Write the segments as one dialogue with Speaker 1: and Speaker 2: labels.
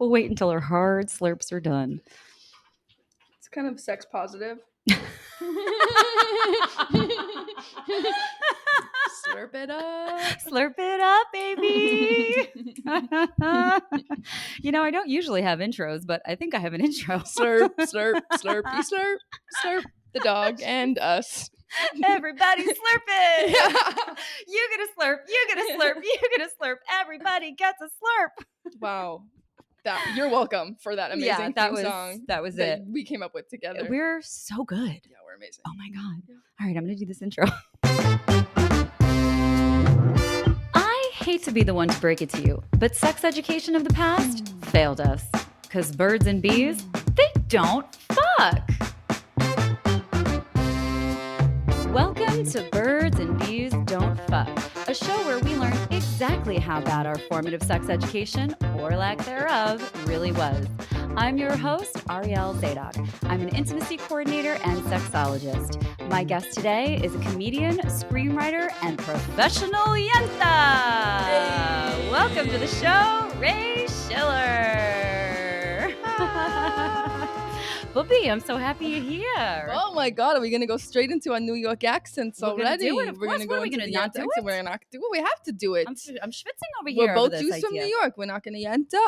Speaker 1: We'll wait until our hard slurps are done.
Speaker 2: It's kind of sex positive. Slurp it up.
Speaker 1: Slurp it up, baby. I don't usually have intros, but I think I have an intro.
Speaker 2: Slurp, slurp, slurpy, slurp, slurp. The dog and us.
Speaker 1: Everybody slurp it.
Speaker 2: Yeah.
Speaker 1: You get a slurp. You get a slurp. You get a slurp. Everybody gets a slurp.
Speaker 2: Wow. You're welcome for that amazing theme song.
Speaker 1: That was it.
Speaker 2: We came up with together.
Speaker 1: We're so good.
Speaker 2: Yeah, we're amazing.
Speaker 1: Oh my God.
Speaker 2: Yeah.
Speaker 1: All right, I'm going to do this intro. I hate to be the one to break it to you, but sex education of the past failed us. Because birds and bees, they don't fuck. Welcome to Birds and Bees Don't Fuck, a show where we learn exactly how bad our formative sex education, or lack thereof, really was. I'm your host, Arielle Zadok. I'm an intimacy coordinator and sexologist. My guest today is a comedian, screenwriter, and professional yenta. Hey. Welcome to the show, Raye Schiller. Bobby, I'm so happy you're here.
Speaker 2: Oh my God, are we going to go straight into our New York accents already?
Speaker 1: We're going to go into the yenta accent.
Speaker 2: We're not do it. We have to do it.
Speaker 1: I'm schwitzing over here.
Speaker 2: We're both Jews from New York. We're not going to yenta.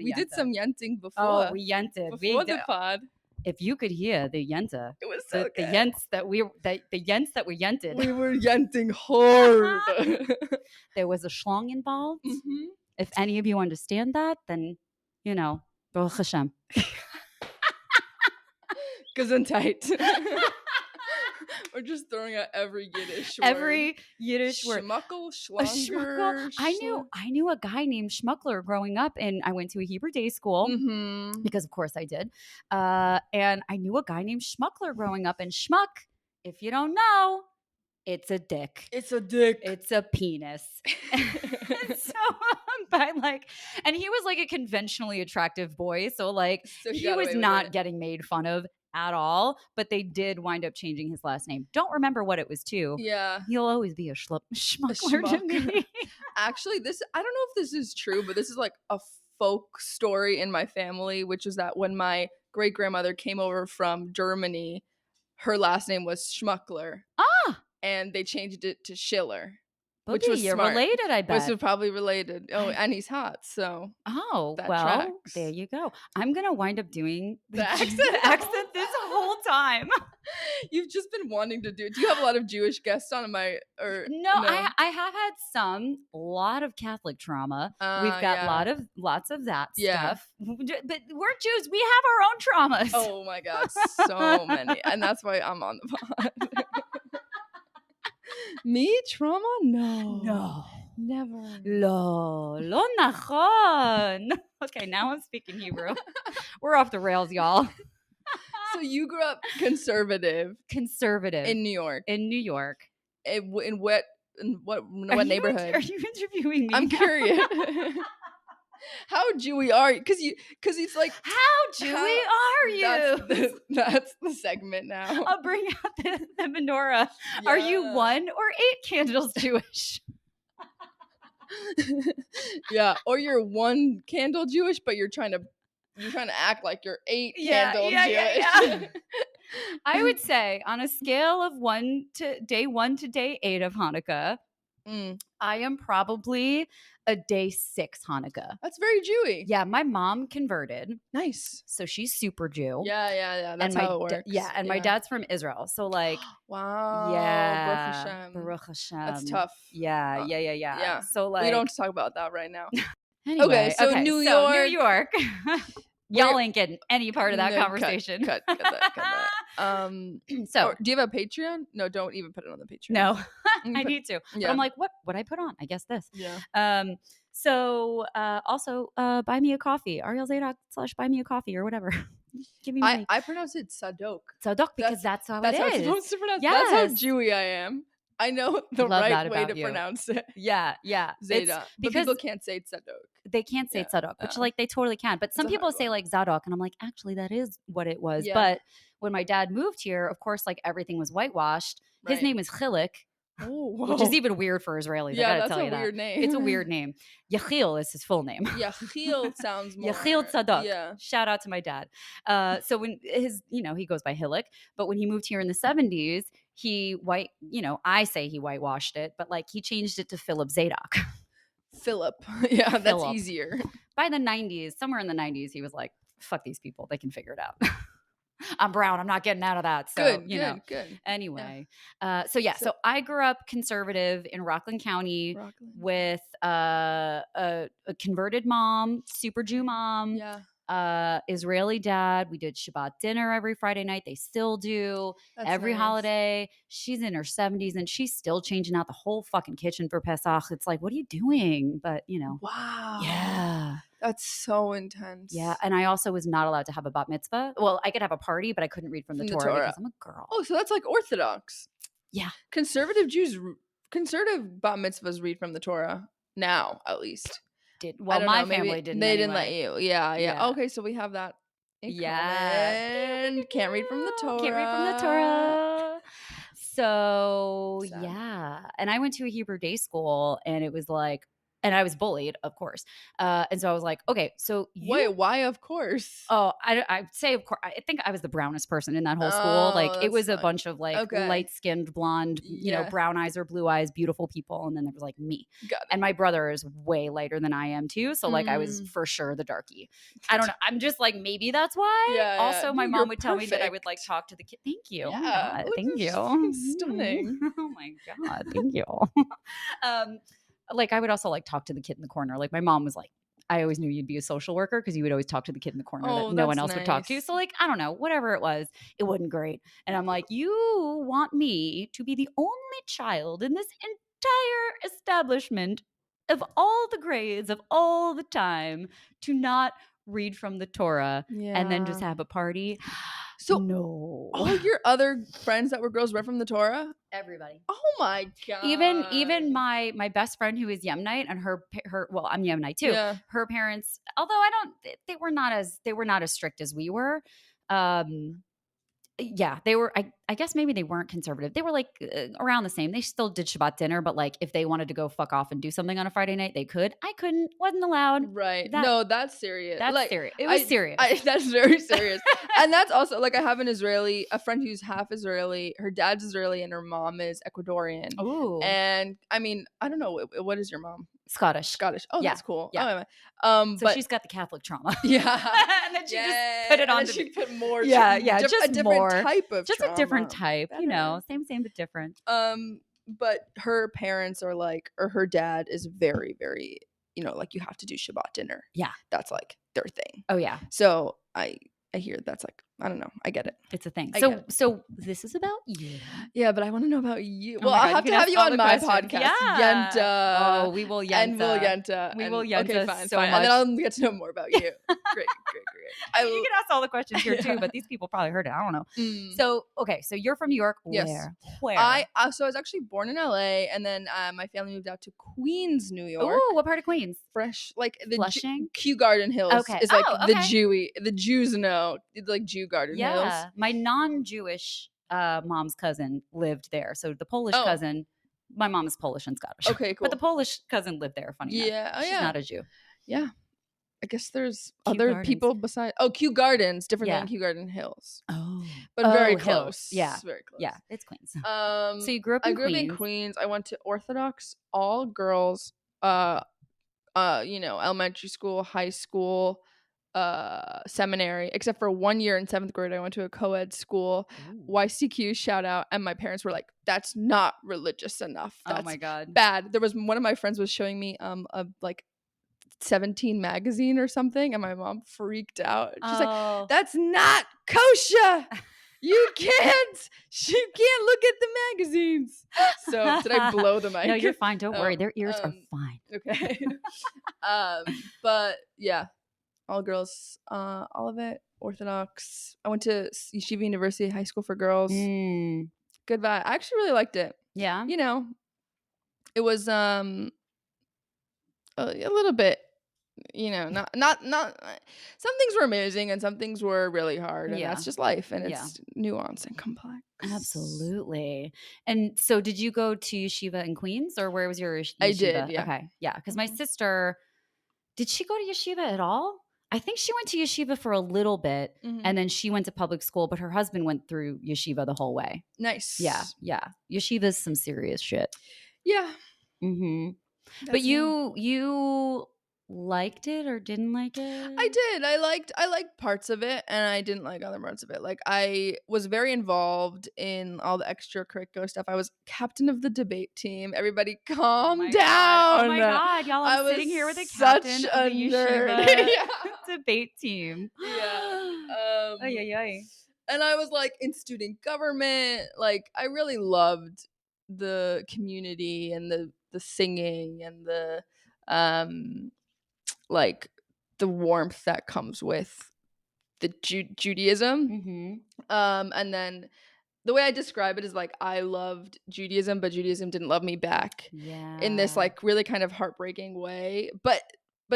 Speaker 2: We did some yenting before.
Speaker 1: Oh, we yented.
Speaker 2: Before the pod.
Speaker 1: If you could hear the yenta,
Speaker 2: it was so
Speaker 1: the
Speaker 2: good.
Speaker 1: yents that we yented.
Speaker 2: We were yenting hard.
Speaker 1: There was a schlong involved.
Speaker 2: Mm-hmm.
Speaker 1: If any of you understand that, then Baruch Hashem.
Speaker 2: Gesundheit. We're just throwing out every Yiddish word.
Speaker 1: Every Yiddish word.
Speaker 2: Schmuckle, schlanger.
Speaker 1: I knew a guy named Schmuckler growing up, and I went to a Hebrew day school because, of course, I did. And I knew a guy named Schmuckler growing up, and schmuck, if you don't know, it's a dick.
Speaker 2: It's a dick.
Speaker 1: It's a penis. And he was like a conventionally attractive boy, so he was not getting made fun of at all, but they did wind up changing his last name. Don't remember what it was too.
Speaker 2: Yeah.
Speaker 1: He'll always be a schmuckler to me.
Speaker 2: Actually, I don't know if this is true, but this is like a folk story in my family, which is that when my great-grandmother came over from Germany, her last name was Schmuckler.
Speaker 1: Ah!
Speaker 2: And they changed it to Schiller.
Speaker 1: Which was you're smart. Related, I bet.
Speaker 2: Which was probably related. Oh, and he's hot, so.
Speaker 1: Oh,
Speaker 2: that
Speaker 1: well,
Speaker 2: tracks.
Speaker 1: There you go. I'm going to wind up doing
Speaker 2: the accent
Speaker 1: this whole time.
Speaker 2: You've just been wanting to do it. Do you have a lot of Jewish guests on
Speaker 1: No, I have had a lot of Catholic trauma. We've got lots of that stuff. But we're Jews. We have our own traumas.
Speaker 2: Oh my God, so many. And that's why I'm on the pod. Me? Trauma? No. Never.
Speaker 1: Lo nachon. Okay, now I'm speaking Hebrew. We're off the rails, y'all.
Speaker 2: So you grew up conservative. In New York.
Speaker 1: In New York.
Speaker 2: In what neighborhood?
Speaker 1: Are you interviewing me?
Speaker 2: I'm curious. How Jewy are you? Because it's like,
Speaker 1: how Jewy are you?
Speaker 2: That's the segment now.
Speaker 1: I'll bring out the menorah. Yeah. Are you 1 or 8 candles Jewish?
Speaker 2: Yeah, or you're 1 candle Jewish, but you're trying to act like you're 8 candle Jewish. Yeah.
Speaker 1: I would say on a scale of day 1 to day 8 of Hanukkah, I am probably a day 6 Hanukkah.
Speaker 2: That's very Jewy.
Speaker 1: Yeah, my mom converted.
Speaker 2: Nice.
Speaker 1: So she's super Jew.
Speaker 2: Yeah. That's how it works.
Speaker 1: And my dad's from Israel. So
Speaker 2: wow.
Speaker 1: Yeah. Baruch Hashem.
Speaker 2: That's tough.
Speaker 1: Yeah. So
Speaker 2: we don't talk about that right now.
Speaker 1: Anyway,
Speaker 2: okay, New York.
Speaker 1: Y'all ain't getting any part of that conversation.
Speaker 2: Cut that. So, do you have a Patreon? No, don't even put it on the Patreon.
Speaker 1: No, I need to. Yeah. But I'm like, what would I put on? I guess this.
Speaker 2: Yeah.
Speaker 1: So, also, buy me a coffee. Arielle Zadok / buy me a coffee or whatever. Give me money.
Speaker 2: I pronounce it Sadok.
Speaker 1: Sadok because that's how it is.
Speaker 2: That's how it's supposed to pronounce.
Speaker 1: Yes.
Speaker 2: That's how Jewy I am. I know the right way to pronounce it.
Speaker 1: Yeah.
Speaker 2: Zadok. But people can't say Tzadok.
Speaker 1: They can't say Tzadok, which they totally can. But some people say Zadok, and I'm like, actually, that is what it was. Yeah. But when my dad moved here, of course, everything was whitewashed. Right. His name is Chilik,
Speaker 2: Oh,
Speaker 1: which is
Speaker 2: whoa.
Speaker 1: even weird for Israelis.
Speaker 2: Yeah,
Speaker 1: I gotta
Speaker 2: that's
Speaker 1: tell
Speaker 2: a
Speaker 1: you that.
Speaker 2: weird name.
Speaker 1: It's a weird name. Yechiel is his full name.
Speaker 2: Yechiel sounds more.
Speaker 1: Yechiel Tzadok.
Speaker 2: Yeah.
Speaker 1: Shout out to my dad. So when he goes by Hillik, but when he moved here in the 70s, I say he whitewashed it, but like he changed it to Philip Zadok.
Speaker 2: Philip. Yeah, that's
Speaker 1: Philip.
Speaker 2: easier.
Speaker 1: By the 90s, somewhere in the 90s, he was like, fuck these people. They can figure it out. I'm brown. I'm not getting out of that. So,
Speaker 2: Good.
Speaker 1: Anyway. So I grew up conservative in Rockland County with a converted mom, super Jew mom.
Speaker 2: Yeah.
Speaker 1: Israeli dad. We did Shabbat dinner every Friday night. They still do.
Speaker 2: That's
Speaker 1: every
Speaker 2: nice.
Speaker 1: holiday. She's in her 70s and she's still changing out the whole fucking kitchen for Pesach. It's like, what are you doing? But
Speaker 2: Wow.
Speaker 1: yeah.
Speaker 2: That's so intense.
Speaker 1: Yeah, and I also was not allowed to have a bat mitzvah. Well, I could have a party, but I couldn't read from the Torah because I'm a girl.
Speaker 2: Oh, so that's like Orthodox.
Speaker 1: Yeah.
Speaker 2: Conservative bat mitzvahs read from the Torah now, at least.
Speaker 1: My family didn't.
Speaker 2: They didn't let you. Yeah. Okay, so we have that.
Speaker 1: Yeah.
Speaker 2: Can't read from the Torah.
Speaker 1: Can't read from the Torah. So yeah, and I went to a Hebrew day school, and it was like. And I was bullied, of course. And so I was like, okay, so
Speaker 2: wait, why of course?
Speaker 1: Oh, I'd say, of course, I think I was the brownest person in that whole school. Like it was a bunch of like light-skinned, blonde, brown eyes or blue eyes, beautiful people. And then there was like me. And my brother is way lighter than I am too. So like I was for sure the darkie. I don't know. I'm just like, maybe that's why.
Speaker 2: Yeah,
Speaker 1: also, my mom would tell me that I would like talk to the kid. Thank you.
Speaker 2: Yeah.
Speaker 1: Oh my God, thank you.
Speaker 2: Stunning.
Speaker 1: Oh my God. Thank you. Like I would also like talk to the kid in the corner. Like my mom was like, I always knew you'd be a social worker because you would always talk to the kid in the corner that no one else would talk to. So like, I don't know, whatever it was, it wasn't great. And I'm like, you want me to be the only child in this entire establishment of all the grades of all the time to not read from the Torah and then just have a party?
Speaker 2: So
Speaker 1: no.
Speaker 2: All your other friends that were girls read from the Torah?
Speaker 1: Everybody.
Speaker 2: Oh my God.
Speaker 1: Even my best friend who is Yemnite and her I'm Yemnite too.
Speaker 2: Yeah.
Speaker 1: Her parents, although they were not as strict as we were. Yeah, they were. I guess maybe they weren't conservative. They were like around the same. They still did Shabbat dinner, but like if they wanted to go fuck off and do something on a Friday night, they could. I couldn't. Wasn't allowed.
Speaker 2: Right. No, that's serious.
Speaker 1: That's
Speaker 2: like,
Speaker 1: serious. It was serious.
Speaker 2: That's very serious. And that's also like I have a friend who's half Israeli. Her dad's Israeli and her mom is Ecuadorian.
Speaker 1: Ooh.
Speaker 2: And I mean, I don't know. What is your mom?
Speaker 1: Scottish.
Speaker 2: Oh, yeah. That's cool.
Speaker 1: Yeah.
Speaker 2: So
Speaker 1: but she's got the Catholic trauma.
Speaker 2: Yeah.
Speaker 1: And then she just put it on.
Speaker 2: She put more.
Speaker 1: Yeah. Just
Speaker 2: a different
Speaker 1: more
Speaker 2: type of
Speaker 1: just
Speaker 2: trauma.
Speaker 1: A different type.
Speaker 2: Better.
Speaker 1: Same but different.
Speaker 2: But her parents are like, or her dad is very, very, like you have to do Shabbat dinner.
Speaker 1: Yeah.
Speaker 2: That's like their thing.
Speaker 1: Oh yeah.
Speaker 2: So I hear that's like, I don't know. I get it.
Speaker 1: It's a thing. So this is about you.
Speaker 2: Yeah, but I want to know about you.
Speaker 1: Oh
Speaker 2: well, I'll have to have you on my podcast.
Speaker 1: Yeah.
Speaker 2: Yenta.
Speaker 1: Oh, we will Yenta.
Speaker 2: And we'll Yenta.
Speaker 1: We will Yenta
Speaker 2: okay, fine.
Speaker 1: much.
Speaker 2: And then I'll get to know more about you. Great.
Speaker 1: You can ask all the questions here too, but these people probably heard it. I don't know. So, okay. So you're from New York.
Speaker 2: Yes.
Speaker 1: Where?
Speaker 2: So I was actually born in LA and then my family moved out to Queens, New York.
Speaker 1: Oh, what part of Queens?
Speaker 2: Fresh, like the
Speaker 1: Flushing?
Speaker 2: Kew Garden Hills is like the Jews know. It's like Jew Garden Hills.
Speaker 1: My non-Jewish mom's cousin lived there. So the Polish cousin, my mom is Polish and Scottish.
Speaker 2: Okay, cool.
Speaker 1: But the Polish cousin lived there, funny enough. She's not a Jew.
Speaker 2: Yeah. I guess there's
Speaker 1: Kew
Speaker 2: other
Speaker 1: Gardens.
Speaker 2: people besides. Oh, Kew Gardens, different than Kew Garden Hills.
Speaker 1: Oh.
Speaker 2: But very
Speaker 1: Hills.
Speaker 2: close.
Speaker 1: Yeah.
Speaker 2: Very close.
Speaker 1: Yeah, it's Queens.
Speaker 2: So
Speaker 1: you grew up in Queens.
Speaker 2: I grew up in Queens. I went to Orthodox all girls elementary school, high school, seminary, except for 1 year in 7th grade I went to a co-ed school. Ooh. YCQ, shout out. And my parents were like, that's not religious enough. That's
Speaker 1: oh my God.
Speaker 2: Bad. There was one of my friends was showing me a like 17 magazine or something, and my mom freaked out. She's like, that's not kosher. You can't look at the magazines. So did I blow the mic?
Speaker 1: No, you're fine. Don't worry. Their ears are fine.
Speaker 2: Okay. But yeah, all girls, all of it Orthodox. I went to Yeshiva University High School for Girls. Good vibe. I actually really liked it.
Speaker 1: Yeah.
Speaker 2: It was a little bit not some things were amazing and some things were really hard, and
Speaker 1: Yeah.
Speaker 2: that's just life, and
Speaker 1: Yeah.
Speaker 2: it's nuanced and complex.
Speaker 1: Absolutely. And so did you go to yeshiva in Queens, or where was your
Speaker 2: I did,
Speaker 1: yeshiva?
Speaker 2: yeah.
Speaker 1: Okay. Yeah. Because my
Speaker 2: Mhm.
Speaker 1: sister, did she go to yeshiva at all? I think she went to yeshiva for a little bit
Speaker 2: Mhm.
Speaker 1: and then she went to public school, but her husband went through yeshiva the whole way. Yeah.
Speaker 2: Nice.
Speaker 1: Yeah. Yeshiva's some serious shit.
Speaker 2: Yeah,
Speaker 1: Hmm. But
Speaker 2: that's me.
Speaker 1: you liked it or didn't like
Speaker 2: I
Speaker 1: it?
Speaker 2: did. I liked parts of it, and I didn't like other parts of it. Like, I was very involved in all the extracurricular stuff. I was captain of the debate team. Everybody
Speaker 1: Oh
Speaker 2: calm
Speaker 1: my God. Oh my
Speaker 2: down.
Speaker 1: God. Y'all, I'm
Speaker 2: I was
Speaker 1: sitting here with the
Speaker 2: such
Speaker 1: captain of
Speaker 2: a
Speaker 1: the
Speaker 2: nerd.
Speaker 1: yeshiva
Speaker 2: Yeah.
Speaker 1: debate team.
Speaker 2: Yeah.
Speaker 1: Ay, ay, ay.
Speaker 2: And I was like in student government. Like, I really loved the community and the singing and the um like the warmth that comes with the Judaism.
Speaker 1: Hmm.
Speaker 2: And then the way I describe it is like I loved Judaism, but Judaism didn't love me back in this
Speaker 1: Yeah.
Speaker 2: like really kind of heartbreaking way. But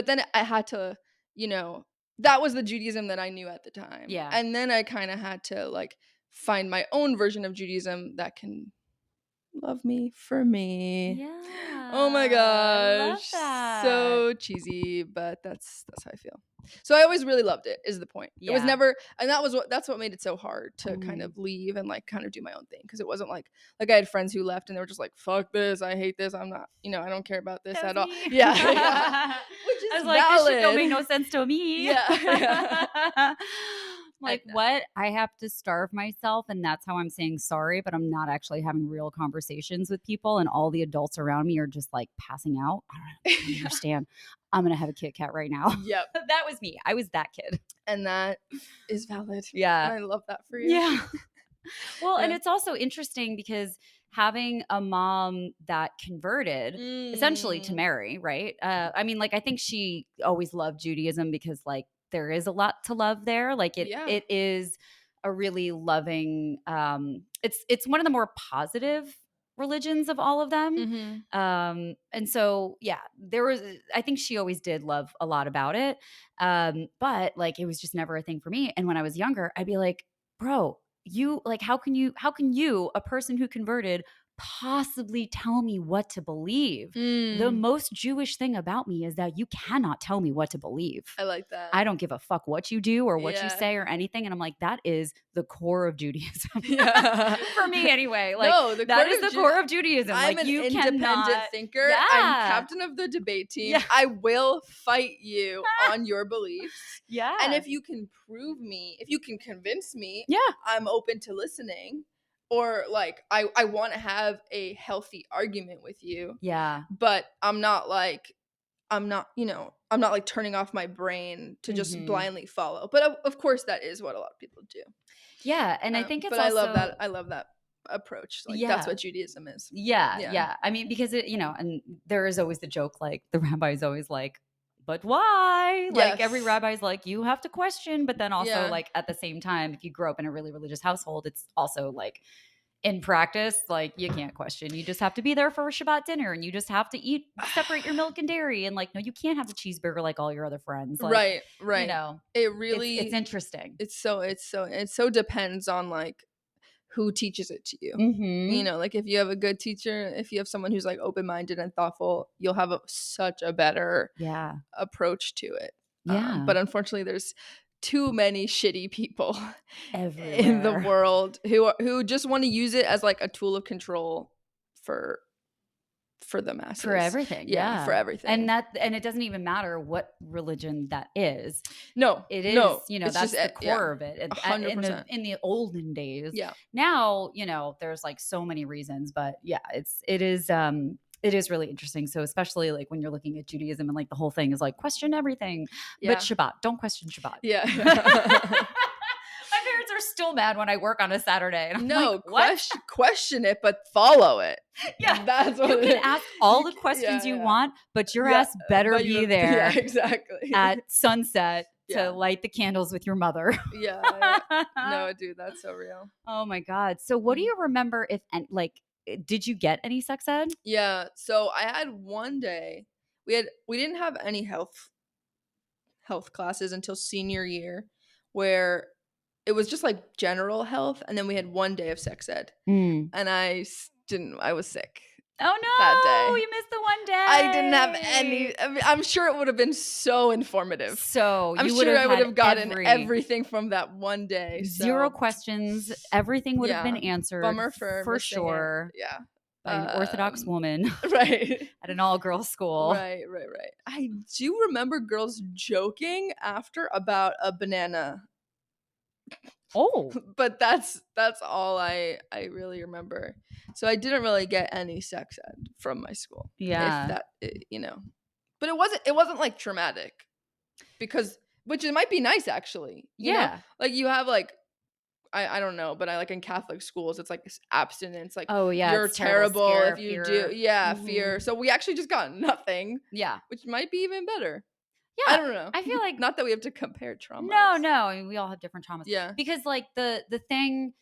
Speaker 2: then I had to, you know, that was the Judaism that I knew at the time.
Speaker 1: Yeah.
Speaker 2: And then I kind of had to like find my own version of Judaism that can love me for me. Oh my
Speaker 1: Yeah. I love
Speaker 2: gosh.
Speaker 1: that.
Speaker 2: So cheesy, but that's how I feel. So I always really loved it, is the point. It was
Speaker 1: Yeah.
Speaker 2: never, and that's what made it so hard to kind
Speaker 1: Mhm.
Speaker 2: of leave and like kind of do my own thing, because it wasn't like I had friends who left and they were just like, fuck this, I hate this, I'm not, I don't care about this
Speaker 1: That was
Speaker 2: at all.
Speaker 1: me.
Speaker 2: Yeah, yeah. Which
Speaker 1: I was
Speaker 2: is
Speaker 1: like, this shit don't make no
Speaker 2: valid.
Speaker 1: sense to me.
Speaker 2: Yeah, yeah.
Speaker 1: Like, what? I have to starve myself, and that's how I'm saying sorry, but I'm not actually having real conversations with people, and all the adults around me are just like passing out. I don't
Speaker 2: Yeah.
Speaker 1: understand. I'm gonna have a Kit Kat right now.
Speaker 2: Yep.
Speaker 1: That was me. I was that kid.
Speaker 2: And that is valid.
Speaker 1: Yeah.
Speaker 2: And I love that for you.
Speaker 1: Yeah. Well, and
Speaker 2: Yeah.
Speaker 1: it's also interesting because having a mom that converted essentially to
Speaker 2: Mm.
Speaker 1: Mary, right? I mean, like, I think she always loved Judaism because, like, there is a lot to love there. Like,
Speaker 2: Yeah.
Speaker 1: it is a really loving. It's one of the more positive religions of all of them.
Speaker 2: Mhm.
Speaker 1: And so, yeah, there was. I think she always did love a lot about it. But like, it was just never a thing for me. And when I was younger, I'd be like, bro, you like, how can you, a person who converted, possibly tell me what to believe? The
Speaker 2: Mm.
Speaker 1: most Jewish thing about me is that you cannot tell me what to believe.
Speaker 2: I like that.
Speaker 1: I don't give a fuck what you do or what you
Speaker 2: Yeah.
Speaker 1: say or anything. And I'm like, that is the core of Judaism.
Speaker 2: Yeah.
Speaker 1: For me anyway. Like,
Speaker 2: No, the
Speaker 1: that
Speaker 2: core
Speaker 1: is
Speaker 2: of
Speaker 1: the core of Judaism.
Speaker 2: I'm
Speaker 1: Like,
Speaker 2: an
Speaker 1: you
Speaker 2: independent
Speaker 1: cannot.
Speaker 2: thinker.
Speaker 1: Yeah.
Speaker 2: I'm captain of the debate team.
Speaker 1: Yeah.
Speaker 2: I will fight you on your beliefs.
Speaker 1: Yeah.
Speaker 2: And if you can if you can convince me,
Speaker 1: Yeah.
Speaker 2: I'm open to listening. Or like I want to have a healthy argument with you.
Speaker 1: Yeah.
Speaker 2: But I'm not like turning off my brain to just
Speaker 1: Mhm.
Speaker 2: blindly follow. But of course that is what a lot of people do.
Speaker 1: Yeah. And I think it's
Speaker 2: But
Speaker 1: also.
Speaker 2: I love that approach. Like, that's
Speaker 1: Yeah.
Speaker 2: what Judaism is.
Speaker 1: Yeah,
Speaker 2: Yeah.
Speaker 1: yeah. I mean, because and there is always the joke, like the rabbi's always like, but why? Like, every
Speaker 2: Yes.
Speaker 1: rabbi's like, you have to question, but then also
Speaker 2: Yeah.
Speaker 1: like at the same time, if you grow up in a really religious household, it's also like in practice, like, you can't question. You just have to be there for a Shabbat dinner, and you just have to separate your milk and dairy, and like, no, you can't have a cheeseburger like all your other friends. Like,
Speaker 2: Right, right. It really
Speaker 1: it's interesting.
Speaker 2: it so depends on like who teaches it to you.
Speaker 1: Mm-hmm.
Speaker 2: Like, if you have a good teacher, if you have someone who's like open-minded and thoughtful, you'll have such a better
Speaker 1: Yeah.
Speaker 2: approach to it.
Speaker 1: Yeah.
Speaker 2: But unfortunately, there's too many shitty people in the
Speaker 1: Everywhere.
Speaker 2: world who just want to use it as like a tool of control for the masses.
Speaker 1: For everything. Yeah.
Speaker 2: For everything.
Speaker 1: And it doesn't even matter what religion that is.
Speaker 2: No,
Speaker 1: It is,
Speaker 2: no,
Speaker 1: that's
Speaker 2: just
Speaker 1: the core of it.
Speaker 2: 100%.
Speaker 1: In the olden days.
Speaker 2: Yeah.
Speaker 1: Now, there's like so many reasons, but yeah, it is really interesting. So especially like when you're looking at Judaism and like the whole thing is like, question everything.
Speaker 2: Yeah.
Speaker 1: But Shabbat, don't question Shabbat.
Speaker 2: Yeah.
Speaker 1: My parents are still mad when I work on a Saturday. And I'm
Speaker 2: No,
Speaker 1: like, what?
Speaker 2: question it, but follow it.
Speaker 1: Yeah.
Speaker 2: That's what
Speaker 1: You
Speaker 2: it
Speaker 1: can
Speaker 2: is.
Speaker 1: ask all the questions you want, but your ass better
Speaker 2: but
Speaker 1: be there
Speaker 2: Yeah, exactly.
Speaker 1: at sunset
Speaker 2: Yeah.
Speaker 1: to light the candles with your mother.
Speaker 2: Yeah. No, dude, that's so real.
Speaker 1: Oh my God. So what do you remember did you get any sex ed?
Speaker 2: Yeah. So I had one day, we didn't have any health health classes until senior year, where it was just like general health, and then we had 1 day of sex ed,
Speaker 1: Mm.
Speaker 2: and I didn't. I was sick
Speaker 1: Oh
Speaker 2: that
Speaker 1: no,
Speaker 2: day.
Speaker 1: you missed the one day.
Speaker 2: I didn't have any. I mean, I'm sure it would have been so informative.
Speaker 1: So
Speaker 2: I'm
Speaker 1: you
Speaker 2: sure I would
Speaker 1: had
Speaker 2: have gotten everything from that 1 day.
Speaker 1: zero
Speaker 2: So
Speaker 1: questions. Everything would have been answered.
Speaker 2: Bummer for missing
Speaker 1: sure.
Speaker 2: it. Yeah.
Speaker 1: By an Orthodox woman.
Speaker 2: Right.
Speaker 1: At an all-girls school.
Speaker 2: Right. I do remember girls joking after about a banana.
Speaker 1: Oh.
Speaker 2: But that's all I really remember. So I didn't really get any sex ed from my school.
Speaker 1: Yeah.
Speaker 2: If that, you know. But it wasn't like traumatic, because which it might be nice actually. You know? Like you have like I don't know, but I like in Catholic schools, it's like abstinence. Like,
Speaker 1: oh yeah,
Speaker 2: you're terrible
Speaker 1: scare,
Speaker 2: if you
Speaker 1: fear.
Speaker 2: do. Yeah, fear. So we actually just got nothing.
Speaker 1: Yeah,
Speaker 2: which might be even better.
Speaker 1: Yeah,
Speaker 2: I don't know.
Speaker 1: I feel like
Speaker 2: not that we have to compare traumas.
Speaker 1: No, I mean, we all have different traumas.
Speaker 2: Yeah,
Speaker 1: because like the thing.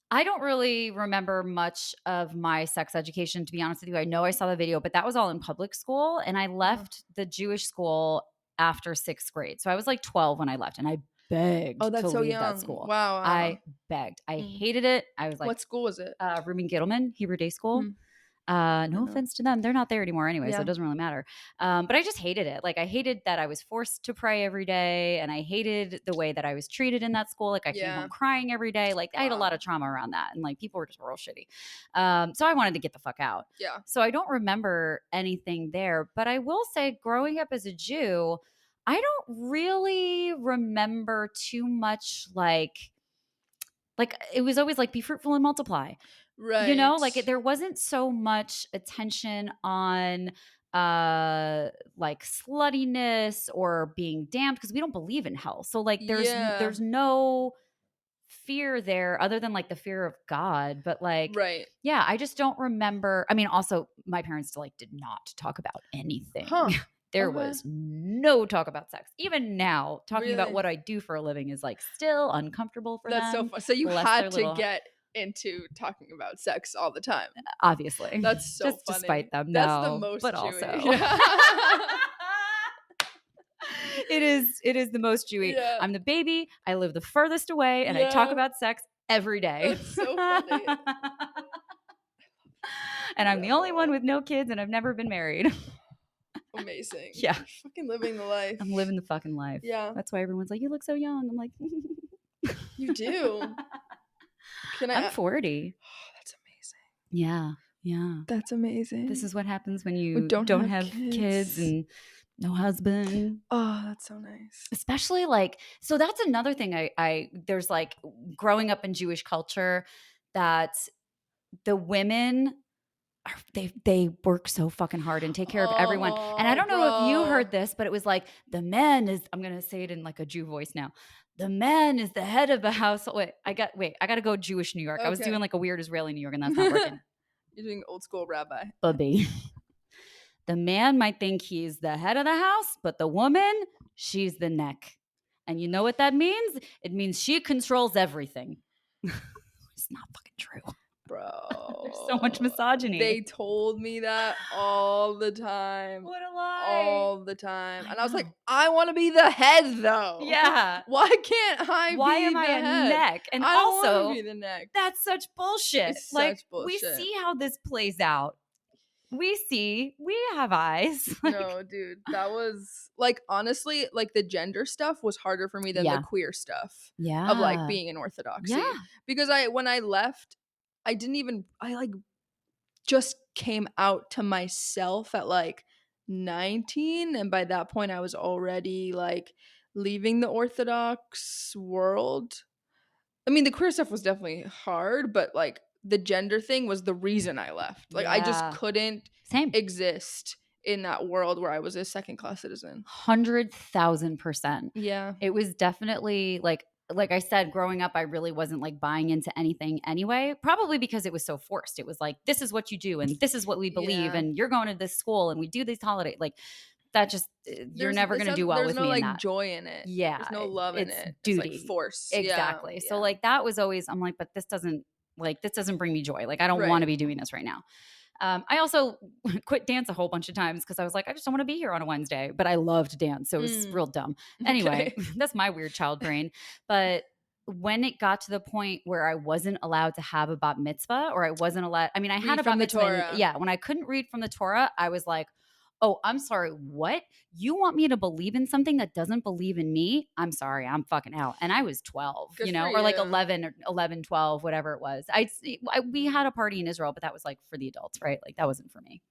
Speaker 1: I don't really remember much of my sex education, to be honest with you. I know I saw the video, but that was all in public school. And I left the Jewish school after 6th grade. So I was like 12 when I left, and I begged to leave that school.
Speaker 2: Wow.
Speaker 1: I begged. I hated it. I was like,
Speaker 2: what school was it?
Speaker 1: Reuben Gittleman, Hebrew Day School. No offense to them. They're not there anymore anyway, so it doesn't really matter. But I just hated it. Like, I hated that I was forced to pray every day, and I hated the way that I was treated in that school. Like, I came home crying every day. Like, I had a lot of trauma around that, and like people were just real shitty. So I wanted to get the fuck out.
Speaker 2: Yeah.
Speaker 1: So I don't remember anything there, but I will say, growing up as a Jew, I don't really remember too much. Like it was always like, be fruitful and multiply.
Speaker 2: Right.
Speaker 1: You know, like there wasn't so much attention on like sluttiness or being damned, because we don't believe in hell. So like there's no fear there other than like the fear of God. But like, yeah, I just don't remember. I mean, also my parents like did not talk about anything. There was no talk about sex. Even now, talking about what I do for a living is like still uncomfortable for them.
Speaker 2: That's so fun. So you had to get into talking about sex all the time.
Speaker 1: Obviously.
Speaker 2: That's so
Speaker 1: just
Speaker 2: funny.
Speaker 1: Despite them.
Speaker 2: That's the most
Speaker 1: but
Speaker 2: Jewy.
Speaker 1: Also. It is the most Jewy.
Speaker 2: Yeah.
Speaker 1: I'm the baby. I live the furthest away, and I talk about sex every day.
Speaker 2: That's so funny.
Speaker 1: And I'm the only one with no kids, and I've never been married.
Speaker 2: Amazing.
Speaker 1: Yeah.
Speaker 2: You're fucking living the life.
Speaker 1: I'm living the fucking life.
Speaker 2: Yeah.
Speaker 1: That's why everyone's like, you look so young. I'm like,
Speaker 2: you do.
Speaker 1: I'm 40.
Speaker 2: Oh, that's amazing.
Speaker 1: Yeah. Yeah.
Speaker 2: That's amazing.
Speaker 1: This is what happens when you don't have kids and no husband.
Speaker 2: Oh, that's so nice.
Speaker 1: Especially like, so that's another thing I there's like, growing up in Jewish culture, that the women they work so fucking hard and take care of everyone. And I don't know if you heard this, but it was like, the man is, I'm going to say it in like a Jew voice now. The man is the head of a household. I got to go Jewish New York.
Speaker 2: Okay.
Speaker 1: I was doing like a weird Israeli New York, and that's not working.
Speaker 2: You're doing old school rabbi.
Speaker 1: Bubby. The man might think he's the head of the house, but the woman, she's the neck. And you know what that means? It means she controls everything. It's not fucking true.
Speaker 2: Bro.
Speaker 1: There's so much misogyny.
Speaker 2: They told me that all the time.
Speaker 1: What a lie.
Speaker 2: All the time. And I was like, I want to be the head though.
Speaker 1: Yeah.
Speaker 2: Why can't I be the head?
Speaker 1: Why am I a neck? And
Speaker 2: I
Speaker 1: also,
Speaker 2: don't want to be the neck.
Speaker 1: That's such bullshit.
Speaker 2: It's
Speaker 1: like,
Speaker 2: such bullshit.
Speaker 1: We see how this plays out. We have eyes.
Speaker 2: Like, no, dude, that was like, honestly, like the gender stuff was harder for me than the queer stuff.
Speaker 1: Yeah.
Speaker 2: Of like being in Orthodoxy. Yeah. Because when I left, I like just came out to myself at like 19. And by that point I was already like leaving the Orthodox world. I mean, the queer stuff was definitely hard, but like the gender thing was the reason I left. Like I just couldn't exist in that world where I was a second class citizen.
Speaker 1: 100,000%.
Speaker 2: Yeah.
Speaker 1: It was definitely like I said, growing up, I really wasn't like buying into anything anyway, probably because it was so forced. It was like, this is what you do, and this is what we believe, and you're going to this school, and we do these holidays. Like, that just, you're never going to do well with me in that.
Speaker 2: There's no like joy in it.
Speaker 1: Yeah.
Speaker 2: There's no love in it.
Speaker 1: Duty.
Speaker 2: It's like force.
Speaker 1: Exactly.
Speaker 2: Yeah.
Speaker 1: So like that was always, I'm like, but this doesn't bring me joy. Like, I don't want to be doing this right now. I also quit dance a whole bunch of times because I was like, I just don't want to be here on a Wednesday. But I loved dance, so it was
Speaker 2: Mm,
Speaker 1: real dumb. Anyway,
Speaker 2: okay.
Speaker 1: that's my weird child brain. But when it got to the point where I wasn't allowed to have a bat mitzvah, or I wasn't allowed, I mean, I had
Speaker 2: Read
Speaker 1: a bat
Speaker 2: from the
Speaker 1: mitzvah.
Speaker 2: Torah.
Speaker 1: Yeah, when I couldn't read from the Torah, I was like, oh, I'm sorry, what? You want me to believe in something that doesn't believe in me? I'm sorry, I'm fucking out. And I was 12,
Speaker 2: Good for
Speaker 1: or like
Speaker 2: you.
Speaker 1: 11 or 11, 12, whatever it was. We had a party in Israel, but that was like for the adults, right? Like that wasn't for me.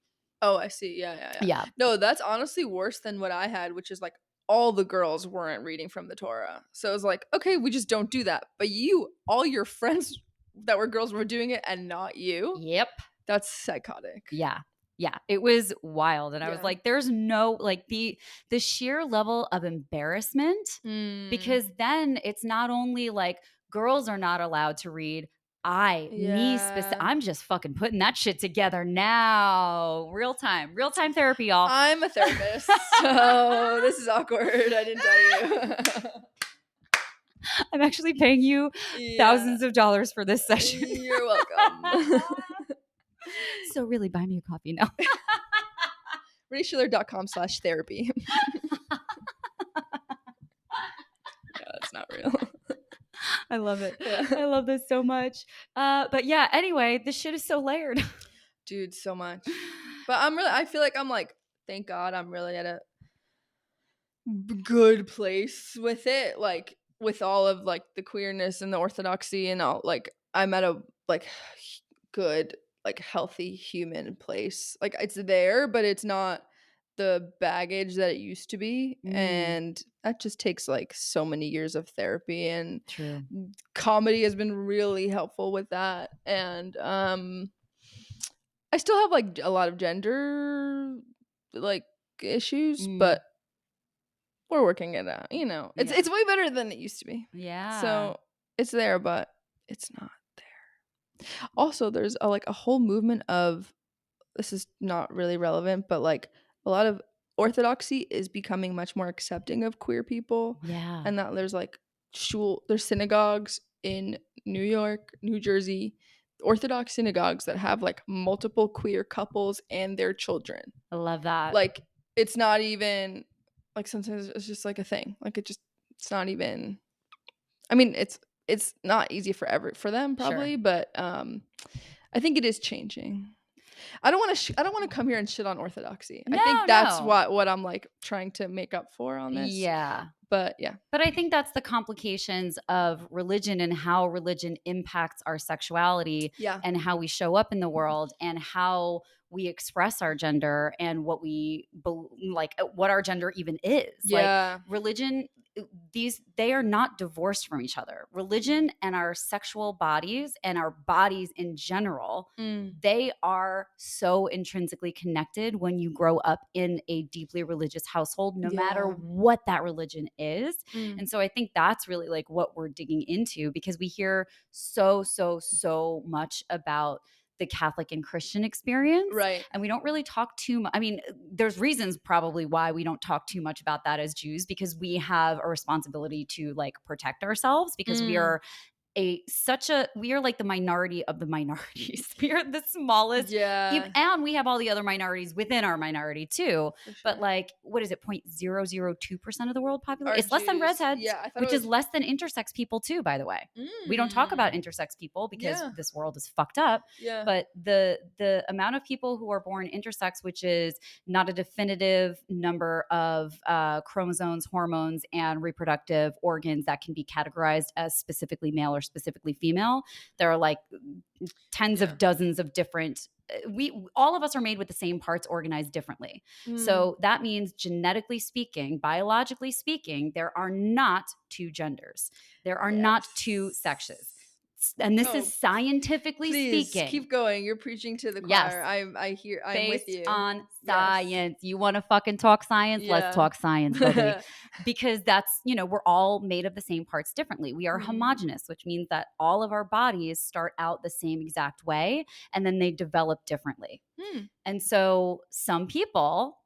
Speaker 2: Oh, I see. Yeah, yeah, yeah.
Speaker 1: Yeah.
Speaker 2: No, that's honestly worse than what I had, which is like all the girls weren't reading from the Torah. So it was like, okay, we just don't do that. But all your friends that were girls were doing it and not you.
Speaker 1: Yep.
Speaker 2: That's psychotic.
Speaker 1: Yeah. Yeah, it was wild. And I was
Speaker 2: Yeah.
Speaker 1: like, there's no like the sheer level of embarrassment,
Speaker 2: Mm,
Speaker 1: because then it's not only like girls are not allowed to read.
Speaker 2: yeah.
Speaker 1: I'm just fucking putting that shit together now. Real time therapy, y'all.
Speaker 2: I'm a therapist, so this is awkward. I didn't tell you.
Speaker 1: I'm actually paying you
Speaker 2: Yeah.
Speaker 1: thousands of dollars for this session.
Speaker 2: You're welcome.
Speaker 1: So really buy me a coffee now.
Speaker 2: RayeSchiller.com/therapy. No, that's not real.
Speaker 1: I love it.
Speaker 2: Yeah.
Speaker 1: I love this so much. But yeah, anyway, this shit is so layered.
Speaker 2: Dude, so much. But I feel like I'm like, thank God I'm really at a good place with it. Like with all of like the queerness and the orthodoxy and all, like I'm at a like good, like healthy human place. Like it's there, but it's not the baggage that it used to be. And that just takes like so many years of therapy, and
Speaker 1: True.
Speaker 2: comedy has been really helpful with that. And I still have like a lot of gender like issues, but we're working it out. It's
Speaker 1: Yeah.
Speaker 2: it's way better than it used to be.
Speaker 1: Yeah.
Speaker 2: So it's there, but it's not there. Also, there's a whole movement of, this is not really relevant, but like a lot of orthodoxy is becoming much more accepting of queer people,
Speaker 1: Yeah.
Speaker 2: and that there's synagogues in New York, New Jersey, Orthodox synagogues that have like multiple queer couples and their children.
Speaker 1: I love that.
Speaker 2: Like it's not even like, sometimes it's just like a thing. Like it's not even, I mean, it's not easy for them probably,
Speaker 1: Sure.
Speaker 2: but I think it is changing. I don't want to come here and shit on orthodoxy. I think that's
Speaker 1: No.
Speaker 2: what I'm like trying to make up for on this.
Speaker 1: Yeah.
Speaker 2: But yeah.
Speaker 1: But I think that's the complications of religion and how religion impacts our sexuality
Speaker 2: Yeah.
Speaker 1: and how we show up in the world and how we express our gender and what what our gender even is.
Speaker 2: Yeah.
Speaker 1: Like religion, they are not divorced from each other. Religion and our sexual bodies and our bodies in general, they are so intrinsically connected when you grow up in a deeply religious household, no matter what that religion is. And so I think that's really like what we're digging into, because we hear so much about the Catholic and Christian experience.
Speaker 2: Right.
Speaker 1: And we don't really talk too much. I mean, there's reasons probably why we don't talk too much about that as Jews, because we have a responsibility to like protect ourselves, because we are we are like the minority of the minorities. We are the smallest.
Speaker 2: Yeah.
Speaker 1: And we have all the other minorities within our minority too.
Speaker 2: For sure.
Speaker 1: But like, what is it? 0.002% of the world population?
Speaker 2: Are
Speaker 1: It's less than
Speaker 2: Jews.
Speaker 1: redheads,
Speaker 2: Yeah, I thought
Speaker 1: which
Speaker 2: it
Speaker 1: is
Speaker 2: was-
Speaker 1: less than intersex people too, by the way. We don't talk about intersex people because this world is fucked up.
Speaker 2: Yeah.
Speaker 1: But the amount of people who are born intersex, which is not a definitive number of chromosomes, hormones, and reproductive organs that can be categorized as specifically male or specifically female. There are like tens of dozens of different, all of us are made with the same parts organized differently. So that means genetically speaking, biologically speaking, there are not two genders. There are not two sexes. And this is scientifically speaking.
Speaker 2: Keep going. You're preaching to the choir. I hear. I'm with you.
Speaker 1: Based on science. You want to fucking talk science?
Speaker 2: Yeah.
Speaker 1: Let's talk science, baby. Because that's, we're all made of the same parts differently. We are homogenous, which means that all of our bodies start out the same exact way and then they develop differently. And so some people,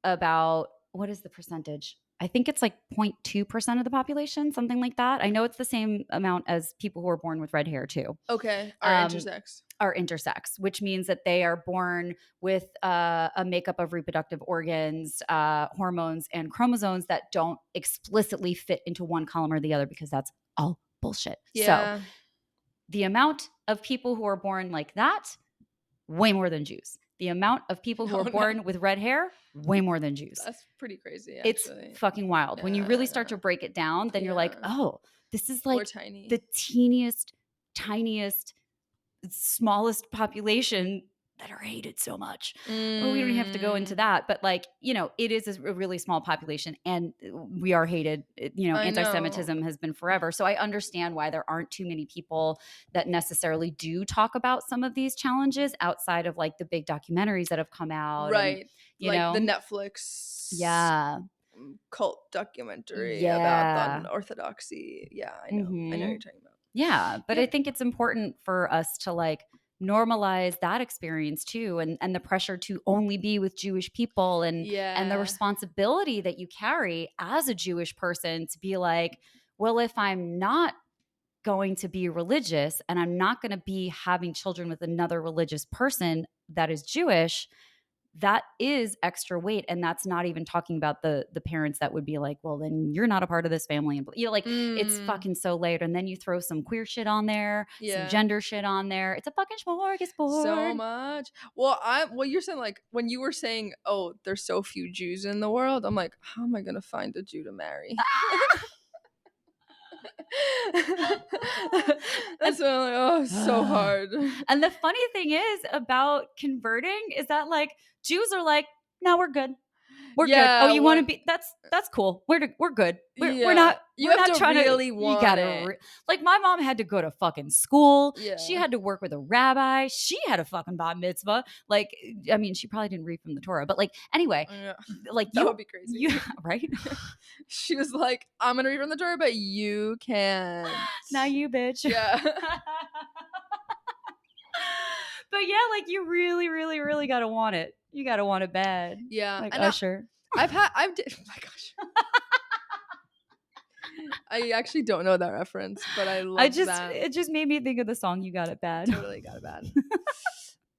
Speaker 1: about, what is the percentage? I think it's like 0.2% of the population, something like that. I know it's the same amount as people who are born with red hair too.
Speaker 2: Okay, are
Speaker 1: Um,
Speaker 2: intersex.
Speaker 1: are intersex, which means that they are born with a makeup of reproductive organs, hormones, and chromosomes that don't explicitly fit into one column or the other, because that's all bullshit. So
Speaker 2: Yeah.
Speaker 1: the amount of people who are born like that, way more than Jews. The amount of people who
Speaker 2: Oh,
Speaker 1: are
Speaker 2: no.
Speaker 1: born with red hair, way more than Jews.
Speaker 2: That's pretty crazy,
Speaker 1: It's
Speaker 2: actually.
Speaker 1: fucking wild. When you really start to break it down, then you're like,
Speaker 2: Yeah.
Speaker 1: oh, this is
Speaker 2: We're
Speaker 1: like
Speaker 2: tiny.
Speaker 1: the teeniest, tiniest, smallest population that are hated so much. Oh, we don't even have to go into that, but like, you know, it is a really small population, and we are hated. You know,
Speaker 2: I know.
Speaker 1: anti-Semitism has been forever. So I understand why there aren't too many people that necessarily do talk about some of these challenges outside of like the big documentaries that have come out.
Speaker 2: Right.
Speaker 1: And, you
Speaker 2: Like
Speaker 1: know,
Speaker 2: the Netflix
Speaker 1: yeah.
Speaker 2: cult documentary about
Speaker 1: Yeah.
Speaker 2: the Orthodoxy. Yeah, I know. I know what you're talking about.
Speaker 1: Yeah. But I
Speaker 2: Yep.
Speaker 1: think it's important for us to like normalize that experience too, and the pressure to only be with Jewish people, and the
Speaker 2: Yeah.
Speaker 1: responsibility that you carry as a Jewish person to be like, well, if I'm not going to be religious and I'm not going to be having children with another religious person that is Jewish, that is extra weight. And that's not even talking about the parents that would be like, well, then you're not a part of this family. And, you know, like it's fucking so layered. And then you throw some queer shit on there, some
Speaker 2: Yeah.
Speaker 1: gender shit on there. It's a fucking smorgasbord.
Speaker 2: So much. Well, you're saying, like, when you were saying, oh, there's so few Jews in the world, I'm like, how am I gonna find a Jew to marry? That's why I'm like, oh, it's so hard.
Speaker 1: And the funny thing is about converting is that like Jews are like, no, we're good. We're good.
Speaker 2: Yeah,
Speaker 1: Oh, you want to be? That's cool. We're good. We're
Speaker 2: Yeah.
Speaker 1: not.
Speaker 2: You
Speaker 1: We're
Speaker 2: have
Speaker 1: not
Speaker 2: to
Speaker 1: trying
Speaker 2: really
Speaker 1: You
Speaker 2: want
Speaker 1: gotta
Speaker 2: it.
Speaker 1: like my mom had to go to fucking school.
Speaker 2: Yeah.
Speaker 1: She had to work with a rabbi. She had a fucking bat mitzvah. Like, I mean, she probably didn't read from the Torah, but like anyway,
Speaker 2: Yeah.
Speaker 1: like
Speaker 2: That
Speaker 1: you
Speaker 2: would be crazy.
Speaker 1: You right?
Speaker 2: She was like, I'm gonna read from the Torah, but you can't.
Speaker 1: Now you bitch.
Speaker 2: Yeah.
Speaker 1: But yeah, like you really, really, really gotta want it. You gotta want it bad.
Speaker 2: Yeah.
Speaker 1: Like
Speaker 2: And
Speaker 1: Usher.
Speaker 2: oh my gosh. I actually don't know that reference, but I love that.
Speaker 1: It just made me think of the song "You Got It Bad."
Speaker 2: Totally got it bad.